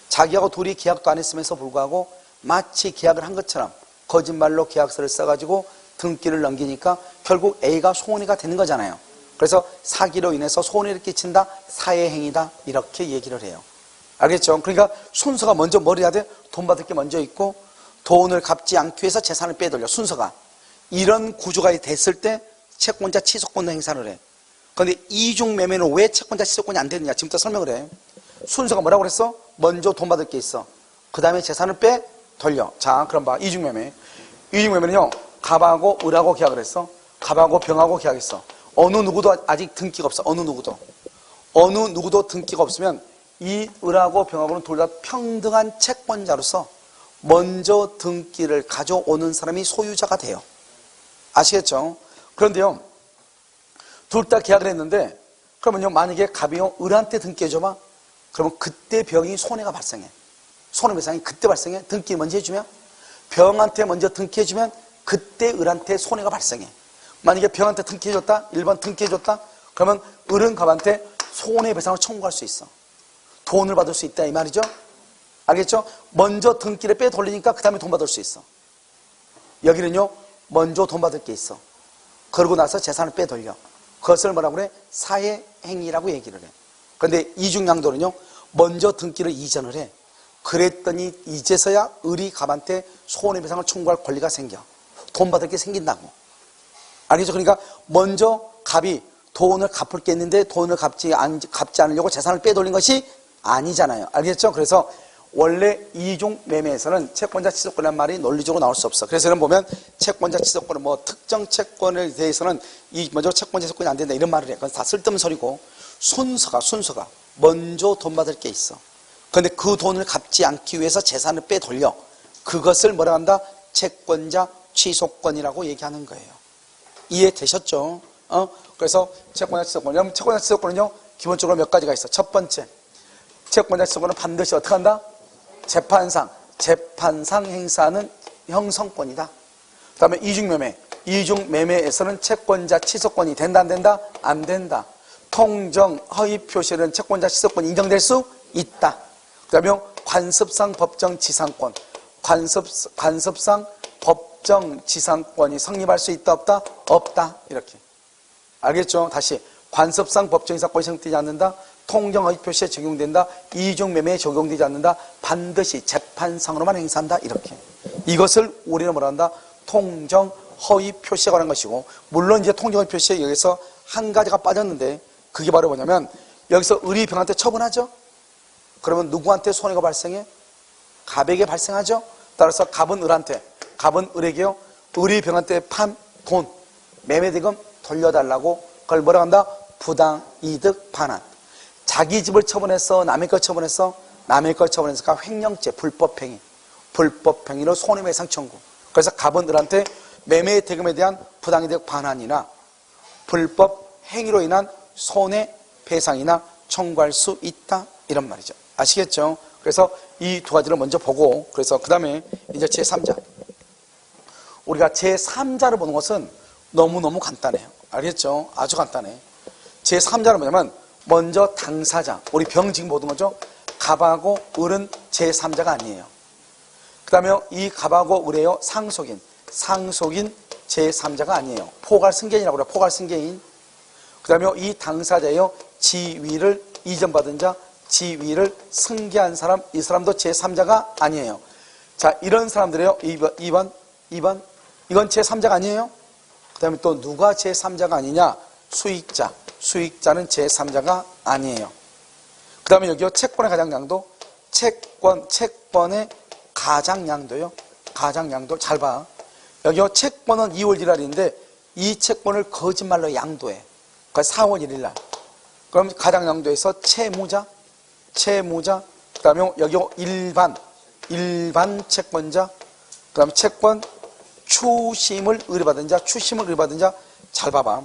Speaker 1: 자기하고 둘이 계약도 안 했으면서 불구하고 마치 계약을 한 것처럼 거짓말로 계약서를 써가지고 등기를 넘기니까 결국 A가 손해가 되는 거잖아요. 그래서 사기로 인해서 손해를 끼친다, 사해행위다 이렇게 얘기를 해요. 알겠죠? 그러니까 순서가 먼저 뭘 해야 돼? 돈 받을 게 먼저 있고 돈을 갚지 않기 위해서 재산을 빼돌려. 순서가 이런 구조가 됐을 때 채권자 취소권도 행사를 해. 그런데 이중매매는 왜 채권자 취소권이 안 되느냐 지금부터 설명을 해. 순서가 뭐라고 그랬어? 먼저 돈 받을 게 있어. 그 다음에 재산을 빼돌려. 자, 그럼 봐. 이중매매는요, 갑하고 을하고 계약을 했어. 갑하고 병하고 계약했어. 어느 누구도 아직 등기가 없어. 어느 누구도 등기가 없으면 이 을하고 병하고는 둘 다 평등한 채권자로서 먼저 등기를 가져오는 사람이 소유자가 돼요. 아시겠죠? 그런데요, 둘 다 계약을 했는데 그러면요, 만약에 갑이요, 을한테 등기해줘봐. 그러면 그때 병이 손해가 발생해. 손해배상이 그때 발생해. 등기 먼저 해주면. 병한테 먼저 등기해주면 그때 을한테 손해가 발생해. 만약에 병한테 등기해줬다, 1번 등기해줬다, 그러면 을은 갑한테 손해배상을 청구할 수 있어. 돈을 받을 수 있다 이 말이죠. 알겠죠? 먼저 등기를 빼돌리니까 그 다음에 돈 받을 수 있어. 여기는요, 먼저 돈 받을 게 있어. 그러고 나서 재산을 빼돌려. 그것을 뭐라고 그래? 사회행위라고 얘기를 해. 그런데 이중양도는요, 먼저 등기를 이전을 해. 그랬더니 이제서야 을이 갑한테 손해배상을 청구할 권리가 생겨. 돈 받을 게 생긴다고. 알겠죠? 그러니까 먼저 갑이 돈을 갚을 게 있는데 돈을 갚지 않으려고 재산을 빼돌린 것이 아니잖아요. 알겠죠? 그래서 원래 이중 매매에서는 채권자 취소권이라는 말이 논리적으로 나올 수 없어. 그래서 여러분 보면 채권자 취소권은 뭐 특정 채권에 대해서는 먼저 채권자 취소권이 안 된다 이런 말을 해. 그건 다 쓸데없는 소리고, 순서가 먼저 돈 받을 게 있어. 그런데 그 돈을 갚지 않기 위해서 재산을 빼돌려. 그것을 뭐라 한다? 채권자 취소권이라고 얘기하는 거예요. 이해되셨죠? 그래서 채권자 취소권. 여러분 채권자 취소권은요, 기본적으로 몇 가지가 있어. 첫 번째, 채권자 취소권은 반드시 어떻게 한다? 재판상 행사하는 형성권이다. 그 다음에 이중매매에서는 채권자 취소권이 된다 안 된다? 안 된다. 통정 허위 표시는 채권자 취소권이 인정될 수 있다. 그 다음에 관습상 법정 지상권, 관습상 법정 지상권이 성립할 수 있다 없다? 없다. 이렇게. 알겠죠? 다시 관습상 법정 지상권이 성립되지 않는다. 통정 허위 표시에 적용된다. 이중매매에 적용되지 않는다. 반드시 재판상으로만 행사한다. 이렇게. 이것을 우리는 뭐라 한다? 통정 허위 표시에 관한 것이고, 물론 이제 통정 허위 표시에 여기서 한 가지가 빠졌는데, 그게 바로 뭐냐면, 여기서 을이 병한테 처분하죠? 그러면 누구한테 손해가 발생해? 갑에게 발생하죠? 따라서 갑은 을에게요, 을이 병한테 판 돈, 매매대금 돌려달라고, 그걸 뭐라 한다? 부당이득 반환. 자기 집을 처분했어? 남의 걸 처분했어? 남의 걸 처분했으니까 횡령죄, 불법행위로 손해배상 청구. 그래서 갑은 을한테 매매 대금에 대한 부당이득 반환이나 불법 행위로 인한 손해배상이나 청구할 수 있다. 이런 말이죠. 아시겠죠? 그래서 이 두 가지를 먼저 보고, 그래서 그 다음에 이제 제3자. 우리가 제3자를 보는 것은 너무너무 간단해요. 알겠죠? 아주 간단해. 제3자는 뭐냐면, 먼저 당사자, 우리 병 지금 보던 거죠? 갑하고 을은 제3자가 아니에요. 그 다음에 이 갑하고 을이에요, 상속인 제3자가 아니에요. 포괄승계인이라고 그래요. 포괄승계인. 그 다음에 이 당사자예요, 지위를 이전받은 자, 지위를 승계한 사람, 이 사람도 제3자가 아니에요. 자, 이런 사람들이에요. 2번 이건 제3자가 아니에요. 그 다음에 또 누가 제3자가 아니냐? 수익자는 제3자가 아니에요. 그 다음에 여기요, 채권의 가장양도. 채권의 가장양도요. 가장양도. 잘 봐. 여기요, 채권은 2월 1일인데 이 채권을 거짓말로 양도해. 그러니까 4월 1일 날. 그럼 가장양도에서 채무자. 그 다음에 여기요, 일반 채권자. 그 다음에 채권 추심을 의뢰받은 자. 잘 봐봐.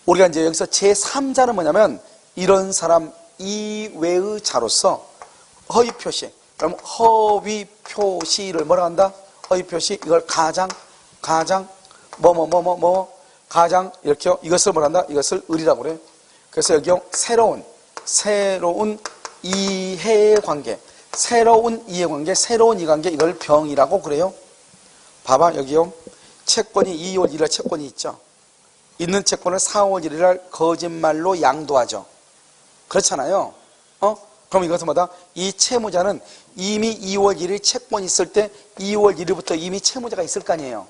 Speaker 1: 우리가 이제 여기서 제3자는 뭐냐면, 이런 사람 이외의 자로서 허위 표시. 그럼 허위 표시를 뭐라 한다? 허위 표시. 이걸 가장, 가장, 이렇게요. 이것을 뭐라 한다? 이것을 을이라고 그래. 그래서 여기요, 새로운 이해관계. 새로운 이해관계, 이걸 병이라고 그래요. 봐봐, 여기요. 채권이 2월 1일 채권이 있죠. 있는 채권을 4월 1일 날 거짓말로 양도하죠. 그렇잖아요. 그럼 이것은 뭐다? 이 채무자는 이미 2월 1일 채권이 있을 때 2월 1일부터 이미 채무자가 있을 거 아니에요.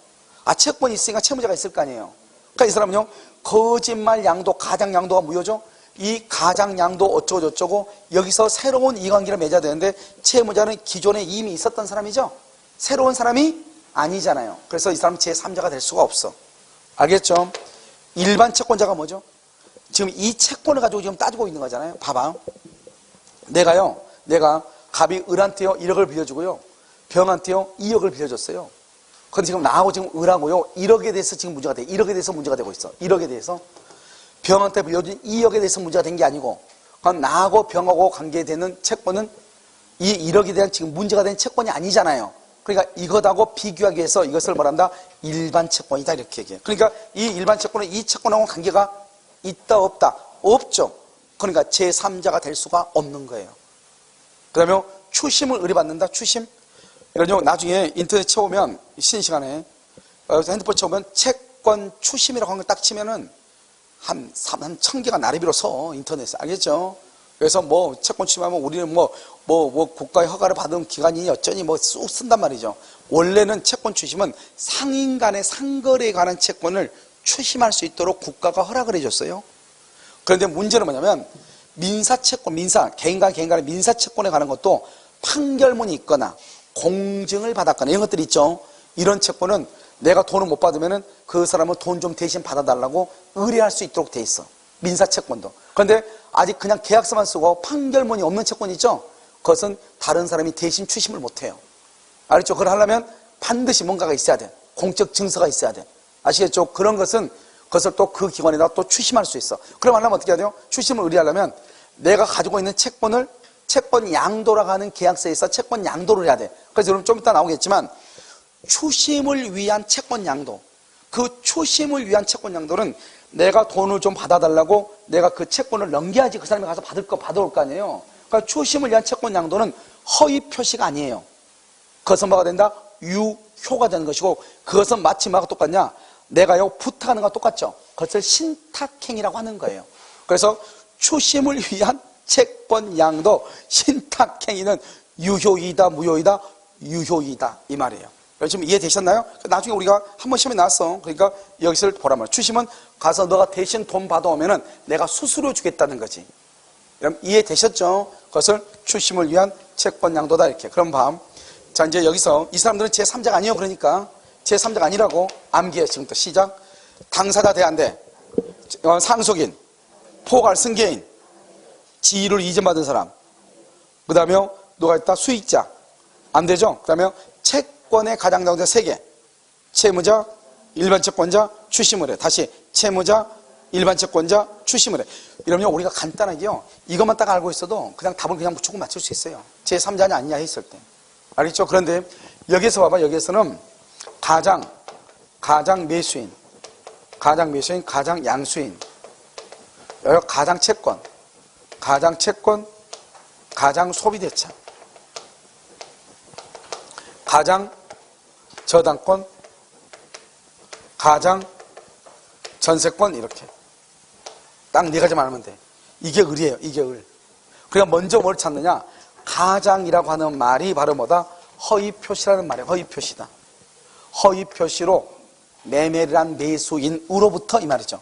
Speaker 1: 채권이 있으니까 채무자가 있을 거 아니에요. 그러니까 이 사람은요, 거짓말 양도, 가장 양도가 무효죠. 이 가장 양도 어쩌고저쩌고 여기서 새로운 이해관계를 맺어야 되는데, 채무자는 기존에 이미 있었던 사람이죠. 새로운 사람이 아니잖아요. 그래서 이 사람은 제3자가 될 수가 없어. 알겠죠? 일반 채권자가 뭐죠? 지금 이 채권을 가지고 지금 따지고 있는 거잖아요. 봐봐. 내가 갑이 을한테요 1억을 빌려주고요, 병한테요 2억을 빌려줬어요. 근데 지금 나하고 지금 을하고요 1억에 대해서 지금 문제가 돼. 1억에 대해서 문제가 되고 있어. 1억에 대해서. 병한테 빌려준 2억에 대해서 문제가 된 게 아니고, 그럼 나하고 병하고 관계되는 채권은 이 1억에 대한 지금 문제가 된 채권이 아니잖아요. 그러니까 이것하고 비교하기 위해서 이것을 말한다? 일반 채권이다 이렇게 얘기해요. 그러니까 이 일반 채권은 이 채권하고 관계가 있다 없다? 없죠. 그러니까 제3자가 될 수가 없는 거예요. 그 다음에 추심을 의뢰받는다. 추심. 이런 나중에 인터넷 쳐보면 쉬는 시간에 핸드폰 쳐보면 채권 추심이라고 한 걸 딱 치면은 한 1000개가 나래비로 서 인터넷에. 알겠죠? 그래서 뭐 채권 추심하면 우리는 뭐 국가의 허가를 받은 기관이 어쩌니 뭐 쑥 쓴단 말이죠. 원래는 채권 추심은 상인 간의 상거래에 관한 채권을 추심할 수 있도록 국가가 허락을 해줬어요. 그런데 문제는 뭐냐면 민사채권, 개인 간의 민사채권에 관한 것도 판결문이 있거나 공증을 받았거나 이런 것들이 있죠. 이런 채권은 내가 돈을 못 받으면 그 사람은 돈 좀 대신 받아달라고 의뢰할 수 있도록 돼 있어. 민사채권도. 그런데 아직 그냥 계약서만 쓰고 판결문이 없는 채권이 있죠. 그것은 다른 사람이 대신 추심을 못해요. 알겠죠? 그걸 하려면 반드시 뭔가가 있어야 돼. 공적 증서가 있어야 돼. 아시겠죠? 그런 것은 그것을 또 그 기관에다 또 추심할 수 있어. 그럼 하려면 어떻게 해야 돼요? 추심을 의뢰하려면 내가 가지고 있는 채권을 채권 양도라고 하는 계약서에서 채권 양도를 해야 돼. 그래서 여러분 좀 이따 나오겠지만 추심을 위한 채권 양도, 그 추심을 위한 채권 양도는 내가 돈을 좀 받아달라고 내가 그 채권을 넘겨야지 그 사람이 가서 받아올 거 아니에요. 그러니까 추심을 위한 채권 양도는 허위 표시가 아니에요. 그것은 뭐가 된다? 유효가 되는 것이고, 그것은 마치 뭐가 똑같냐? 내가요 부탁하는 거와 똑같죠. 그것을 신탁행위라고 하는 거예요. 그래서 추심을 위한 채권 양도, 신탁행위는 유효이다 무효이다? 유효이다 이 말이에요. 지금 이해되셨나요? 나중에 우리가 한 번 시험에 나왔어. 그러니까 여기서 보란 말이야. 추심은 가서 너가 대신 돈 받아오면은 내가 수수료 주겠다는 거지. 그럼 이해되셨죠? 그것을 추심을 위한 채권 양도다 이렇게. 그럼 자 이제 여기서 이 사람들은 제3자가 아니에요. 그러니까 제3자가 아니라고 암기해. 지금부터 시작. 당사자 대한대, 상속인, 포괄 승계인, 지위를 이전받은 사람, 그 다음에 누가 있다? 수익자. 안 되죠? 그 다음에 채권의 가장 당사자 3개. 채무자, 일반 채권자, 추심을 해. 다시 채무자, 일반 채권자, 추심을 해. 이러면 우리가 간단하게요, 이것만 딱 알고 있어도 그냥 답을 그냥 조금 맞출 수 있어요. 제3자냐 아니냐 했을 때. 알겠죠? 그런데 여기서 봐봐. 여기에서는 가장 매수인, 가장 양수인, 여기 가장 채권, 가장 소비대차, 가장 저당권, 가장 전세권 이렇게 딱 4가지만 알면 돼. 이게 을이에요. 이게 을. 그러니까 먼저 뭘 찾느냐? 가장이라고 하는 말이 바로 뭐다? 허위 표시라는 말이에요. 허위 표시다. 허위 표시로 매매를 한 매수인으로부터 이 말이죠.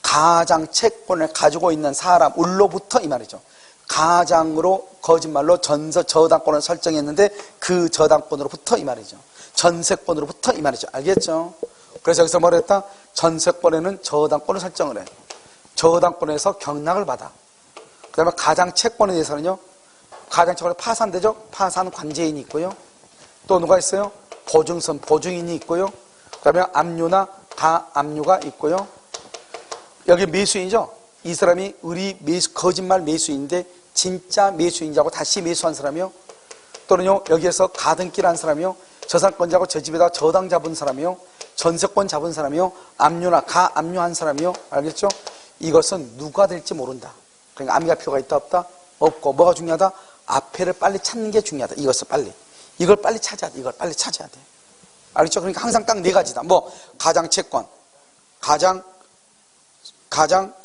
Speaker 1: 가장 채권을 가지고 있는 사람 을로부터 이 말이죠. 가장으로 거짓말로 저당권을 설정했는데 그 저당권으로부터 이 말이죠. 전세권으로부터 이 말이죠. 알겠죠? 그래서 여기서 뭐라 했다? 전세권에는 저당권을 설정을 해. 저당권에서 경락을 받아. 그 다음에 가장 채권에 대해서는요, 가장 채권에 파산되죠? 파산 관제인이 있고요. 또 누가 있어요? 보증선, 보증인이 있고요. 그 다음에 압류나 가압류가 있고요. 여기 매수인이죠? 이 사람이 거짓말 매수인인데 진짜 매수인자고 다시 매수한 사람이요. 또는요, 여기에서 가등기를 사람이요. 저상권자고 저 집에다 저당 잡은 사람이요. 전세권 잡은 사람이요. 압류나 가압류한 사람이요. 알겠죠? 이것은 누가 될지 모른다. 그러니까 암기할 필요가 있다 없다? 없고. 뭐가 중요하다? 앞에를 빨리 찾는 게 중요하다. 이것을 빨리. 이걸 빨리 찾아야 돼. 이걸 빨리 찾아야 돼. 알겠죠? 그러니까 항상 딱 4가지다. 뭐 가장 채권, 가장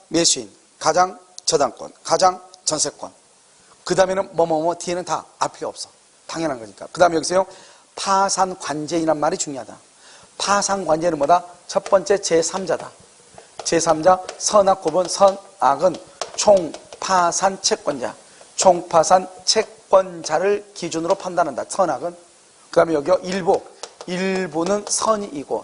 Speaker 1: 매수인, 가장 저당권, 가장 전세권. 그 다음에는 뒤에는 다 알 필요 없어. 당연한 거니까. 그 다음에 여기서요, 파산 관제인이란 말이 중요하다. 파산 관제는 뭐다? 첫 번째 제3자다. 제3자, 선악 구분, 선악은 총파산 채권자, 총파산 채권자를 기준으로 판단한다. 선악은. 그 다음에 여기요, 일부는 선이고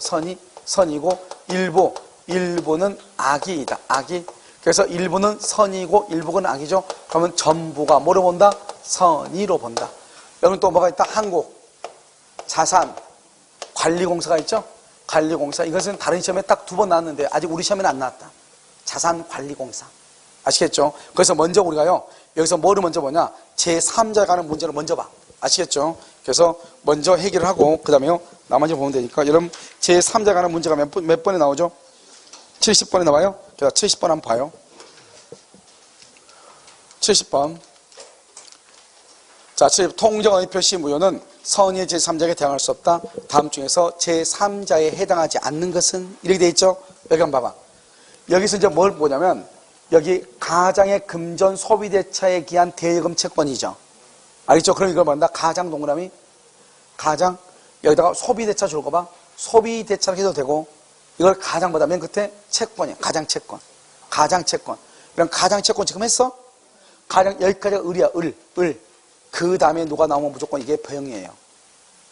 Speaker 1: 일부는 악이다. 악이. 그래서 일부는 선이고 일부는 악이죠. 그러면 전부가 뭐로 본다? 선의로 본다. 여러분 또 뭐가 있다? 한국 자산 관리공사가 있죠. 관리공사. 이것은 다른 시험에 딱 2번 나왔는데 아직 우리 시험에는 안 나왔다. 자산관리공사. 아시겠죠? 그래서 먼저 우리가요, 여기서 뭐를 먼저 보냐? 제3자에 관한 문제를 먼저 봐. 아시겠죠? 그래서 먼저 해결을 하고, 그 다음에요, 나머지 보면 되니까. 여러분, 제3자에 관한 문제가 몇 번에 나오죠? 70번에 나와요? 자, 70번 한번 봐요. 70번. 자, 통정의 표시 무효는 선의 제3자에게 대항할 수 없다. 다음 중에서 제3자에 해당하지 않는 것은? 이렇게 돼 있죠? 여기 한번 봐봐. 여기서 이제 뭘 보냐면, 여기 가장의 금전 소비대차에 기한 대여금 채권이죠. 알겠죠? 그럼 이걸 뭐한다? 가장 동그라미. 가장. 여기다가 소비대차 줄 거 봐. 소비대차로 해도 되고, 이걸 가장보다 맨 끝에 채권이야. 가장채권. 가장채권. 이런 가장채권 지금 했어? 가장, 여기까지가 을이야. 을. 그 다음에 누가 나오면 무조건 이게 병이에요.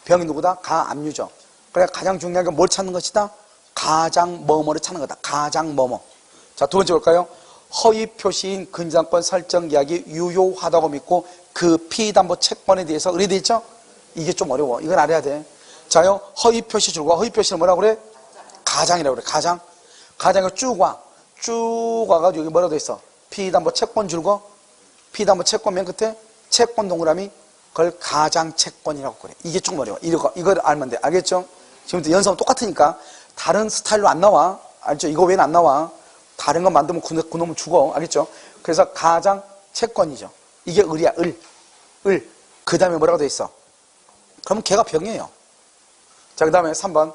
Speaker 1: 병이 누구다? 가압류죠. 그래, 가장 중요한 게 뭘 찾는 것이다? 가장 뭐뭐를 찾는 거다. 가장 뭐뭐. 자, 두 번째 볼까요? 허위 표시인 근저당권 설정 계약이 유효하다고 믿고 그 피담보 채권에 대해서 의뢰돼 있죠? 이게 좀 어려워. 이건 알아야 돼. 자요, 허위 표시 줄과 허위 표시는 뭐라고 그래? 가장이라고 그래. 가장. 가장을 쭉 와. 쭉 와가지고 여기 뭐라고 돼 있어? 피담보 채권 줄고 피담보 채권 맨 끝에 채권 동그라미. 그걸 가장 채권이라고 그래. 이게 좀 어려워. 이걸 알면 돼. 알겠죠? 지금부터 연습은 똑같으니까 다른 스타일로 안 나와. 알죠? 이거 외에는 안 나와. 다른 거 만들면 그놈은 죽어. 알겠죠? 그래서 가장 채권이죠. 이게 을이야. 을. 그 다음에 뭐라고 돼 있어? 그러면 걔가 병이에요. 자, 그 다음에 3번.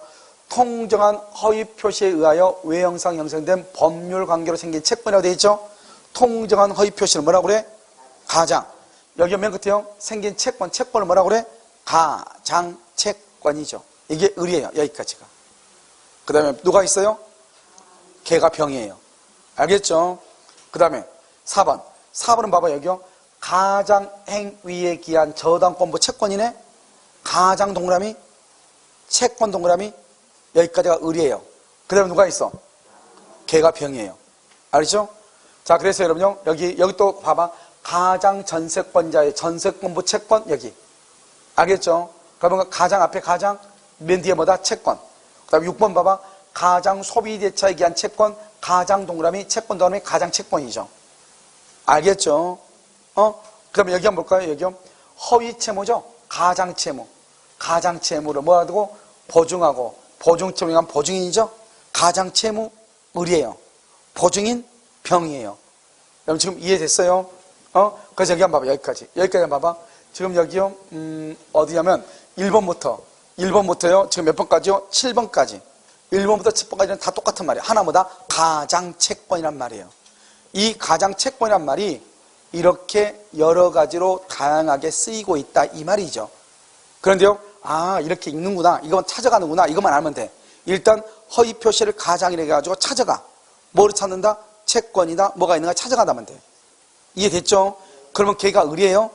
Speaker 1: 통정한 허위 표시에 의하여 외형상 형성된 법률 관계로 생긴 채권이라고 돼 있죠? 통정한 허위 표시는 뭐라고 그래? 가장. 여기 맨 끝에요. 생긴 채권을 뭐라고 그래? 가장 채권이죠. 이게 을이에요. 여기까지가. 그 다음에 누가 있어요? 걔가 병이에요. 알겠죠? 그 다음에 4번. 4번은 봐봐, 여기요. 가장 행위에 기한 저당권부 채권이네? 가장 동그라미? 채권 동그라미? 여기까지가 을이에요. 그 다음에 누가 있어? 걔가 병이에요. 알죠? 자, 그래서 여러분요, 여기 또 봐봐. 가장 전세권자의 전세권부 채권, 여기. 알겠죠? 그러면 가장 앞에 가장, 맨 뒤에 뭐다? 채권. 그 다음에 6번 봐봐. 가장 소비대차에 기한 채권, 가장 동그라미, 채권 동그라미, 가장 채권이죠. 알겠죠? 그 다음에 여기 한번 볼까요? 여기요. 허위 채무죠? 가장 채무. 가장 채무를 뭐라고? 보증하고, 보증 채무가 보증인이죠? 가장 채무, 을이에요. 보증인, 병이에요. 여러분 지금 이해됐어요? 그래서 여기 한번 봐봐. 여기까지 한번 봐봐. 지금 여기요, 어디냐면 1번부터요. 지금 몇 번까지요? 7번까지. 1번부터 10번까지는 다 똑같은 말이에요. 하나보다 가장채권이란 말이에요. 이 가장채권이란 말이 이렇게 여러 가지로 다양하게 쓰이고 있다 이 말이죠. 그런데요, 이렇게 읽는구나, 이건 찾아가는구나, 이것만 알면 돼. 일단 허위 표시를 가장이라 해가지고 찾아가. 뭐를 찾는다? 채권이다, 뭐가 있는가 찾아가다면 돼. 이해됐죠? 그러면 걔가 을이에요.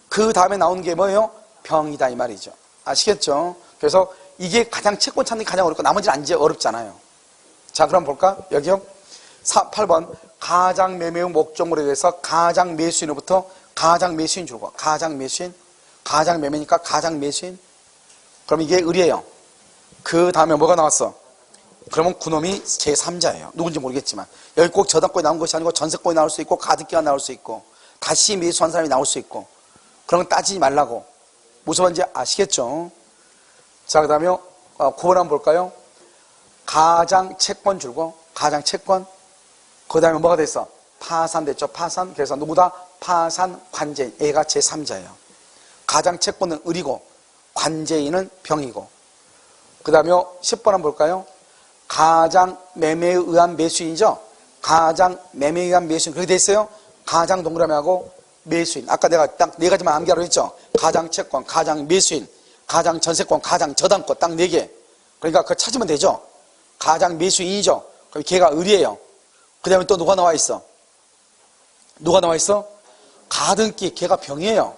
Speaker 1: 그 다음에 나오는 게 뭐예요? 병이다 이 말이죠. 아시겠죠? 그래서 이게 가장 채권 찾는 게 가장 어렵고 나머지는 안 어렵잖아요. 자, 그럼 볼까? 여기요. 8번. 가장 매매의 목적물에 대해서 가장 매수인으로부터 가장 매수인 주고, 가장 매수인, 가장 매매니까 가장 매수인. 그럼 이게 을이에요. 그 다음에 뭐가 나왔어? 그러면 그놈이 제3자예요. 누군지 모르겠지만. 여기 꼭 저당권이 나온 것이 아니고 전세권이 나올 수 있고 가등기가 나올 수 있고 다시 매수한 사람이 나올 수 있고, 그런 건 따지지 말라고. 무슨 말인지 아시겠죠? 자, 그 다음에 9번 한번 볼까요? 가장 채권 줄고, 가장 채권. 그 다음에 뭐가 됐어? 파산됐죠. 파산. 그래서 누구다? 파산 관제인. 얘가 제3자예요. 가장 채권은 을이고 관제인은 병이고. 그 다음에 10번 한번 볼까요? 가장 매매에 의한 매수인이죠. 가장 매매에 의한 매수인. 그렇게 돼 있어요. 가장 동그라미하고 매수인. 아까 내가 딱 네 가지만 암기하라고 했죠. 가장 채권, 가장 매수인, 가장 전세권, 가장 저당권. 딱 4개. 그러니까 그거 찾으면 되죠. 가장 매수인이죠. 그럼 걔가 을이에요. 그 다음에 또 누가 나와 있어? 누가 나와 있어? 가등기. 걔가 병이에요.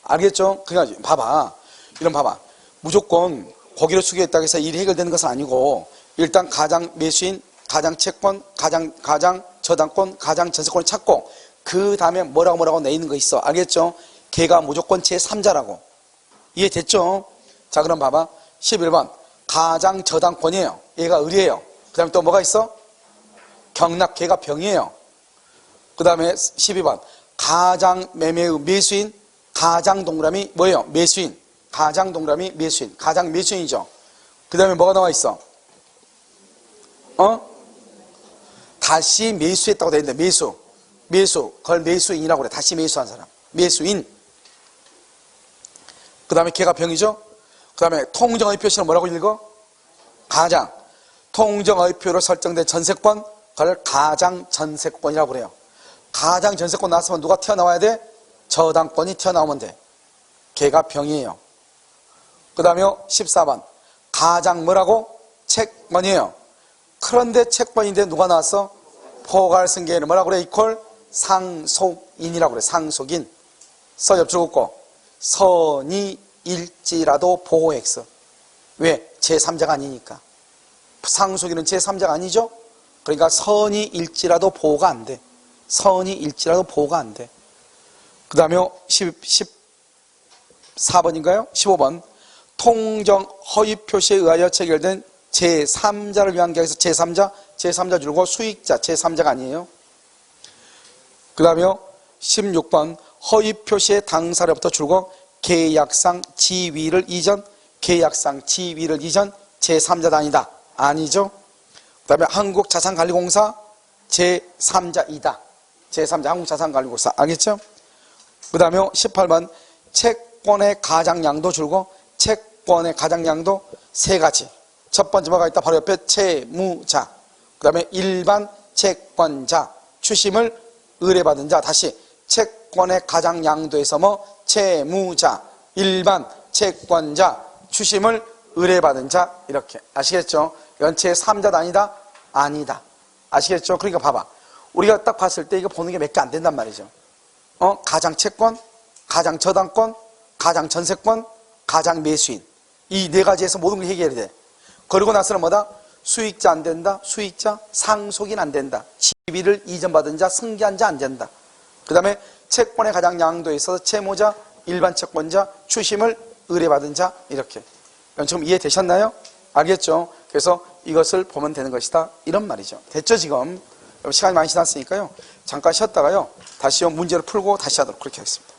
Speaker 1: 알겠죠? 그러니까 봐봐. 이런 봐봐. 무조건 고기를 숙여있다고 해서 일이 해결되는 것은 아니고, 일단 가장 매수인, 가장 채권, 가장 저당권, 가장 전세권을 찾고, 그 다음에 뭐라고 내 있는 거 있어. 알겠죠? 걔가 무조건 제3자라고. 이해됐죠? 자, 그럼 봐봐. 11번. 가장 저당권이에요. 얘가 을이에요. 그 다음에 또 뭐가 있어? 경락. 걔가 병이에요. 그 다음에 12번. 가장 매매의 매수인, 가장 동그라미 뭐예요? 매수인. 가장 동그라미 매수인. 가장 매수인이죠. 그 다음에 뭐가 나와 있어? 다시 매수했다고 되어 있는데, 매수. 그걸 매수인이라고 그래. 다시 매수한 사람. 매수인. 그 다음에 걔가 병이죠? 그 다음에 통정의 표시는 뭐라고 읽어? 가장. 통정의 표로 설정된 전세권, 그걸 가장 전세권이라고 그래요. 가장 전세권 나왔으면 누가 튀어나와야 돼? 저당권이 튀어나오면 돼. 걔가 병이에요. 그 다음에 14번. 가장 뭐라고? 채권이에요. 그런데 채권인데 누가 나왔어? 포괄승계에는 뭐라고 그래? 이퀄 상속인이라고 그래. 상속인. 서 옆줄 긋고. 선이 일지라도 보호X. 왜? 제3자가 아니니까. 상속인은 제3자가 아니죠? 그러니까 선이 일지라도 보호가 안 돼. 선이 일지라도 보호가 안 돼. 그 다음에 14번인가요? 15번. 통정 허위 표시에 의하여 체결된 제3자를 위한 계약에서 제3자 줄고 수익자, 제3자가 아니에요. 그 다음에 16번. 허위 표시의 당사로부터 줄고 계약상 지위를 이전, 제3자도 아니다. 아니죠. 그 다음에 한국자산관리공사 제3자이다. 제3자 한국자산관리공사. 알겠죠? 그 다음에 18번. 채권의 가장량도 줄고 채권의 가장량도 세 가지. 첫 번째 뭐가 있다? 바로 옆에 채무자. 그 다음에 일반 채권자, 추심을 의뢰받은 자. 다시 채권의 가장량도에서 뭐? 채무자, 일반 채권자, 추심을 의뢰받은 자. 이렇게. 아시겠죠? 이건 제3자도 아니다? 아니다. 아시겠죠? 그러니까 봐봐. 우리가 딱 봤을 때 이거 보는 게 몇 개 안 된단 말이죠. 가장 채권, 가장 저당권, 가장 전세권, 가장 매수인. 이 네 가지에서 모든 걸 해결이 돼. 그리고 나서는 뭐다? 수익자 안 된다. 수익자, 상속인 안 된다. 지위를 이전받은 자, 승계한 자 안 된다. 그 다음에 채권의 가장 양도에 있어서 채무자, 일반 채권자, 추심을 의뢰받은 자. 이렇게. 지금 이해되셨나요? 알겠죠? 그래서 이것을 보면 되는 것이다. 이런 말이죠. 됐죠, 지금? 시간이 많이 지났으니까요. 잠깐 쉬었다가요. 다시 문제를 풀고 다시 하도록 그렇게 하겠습니다.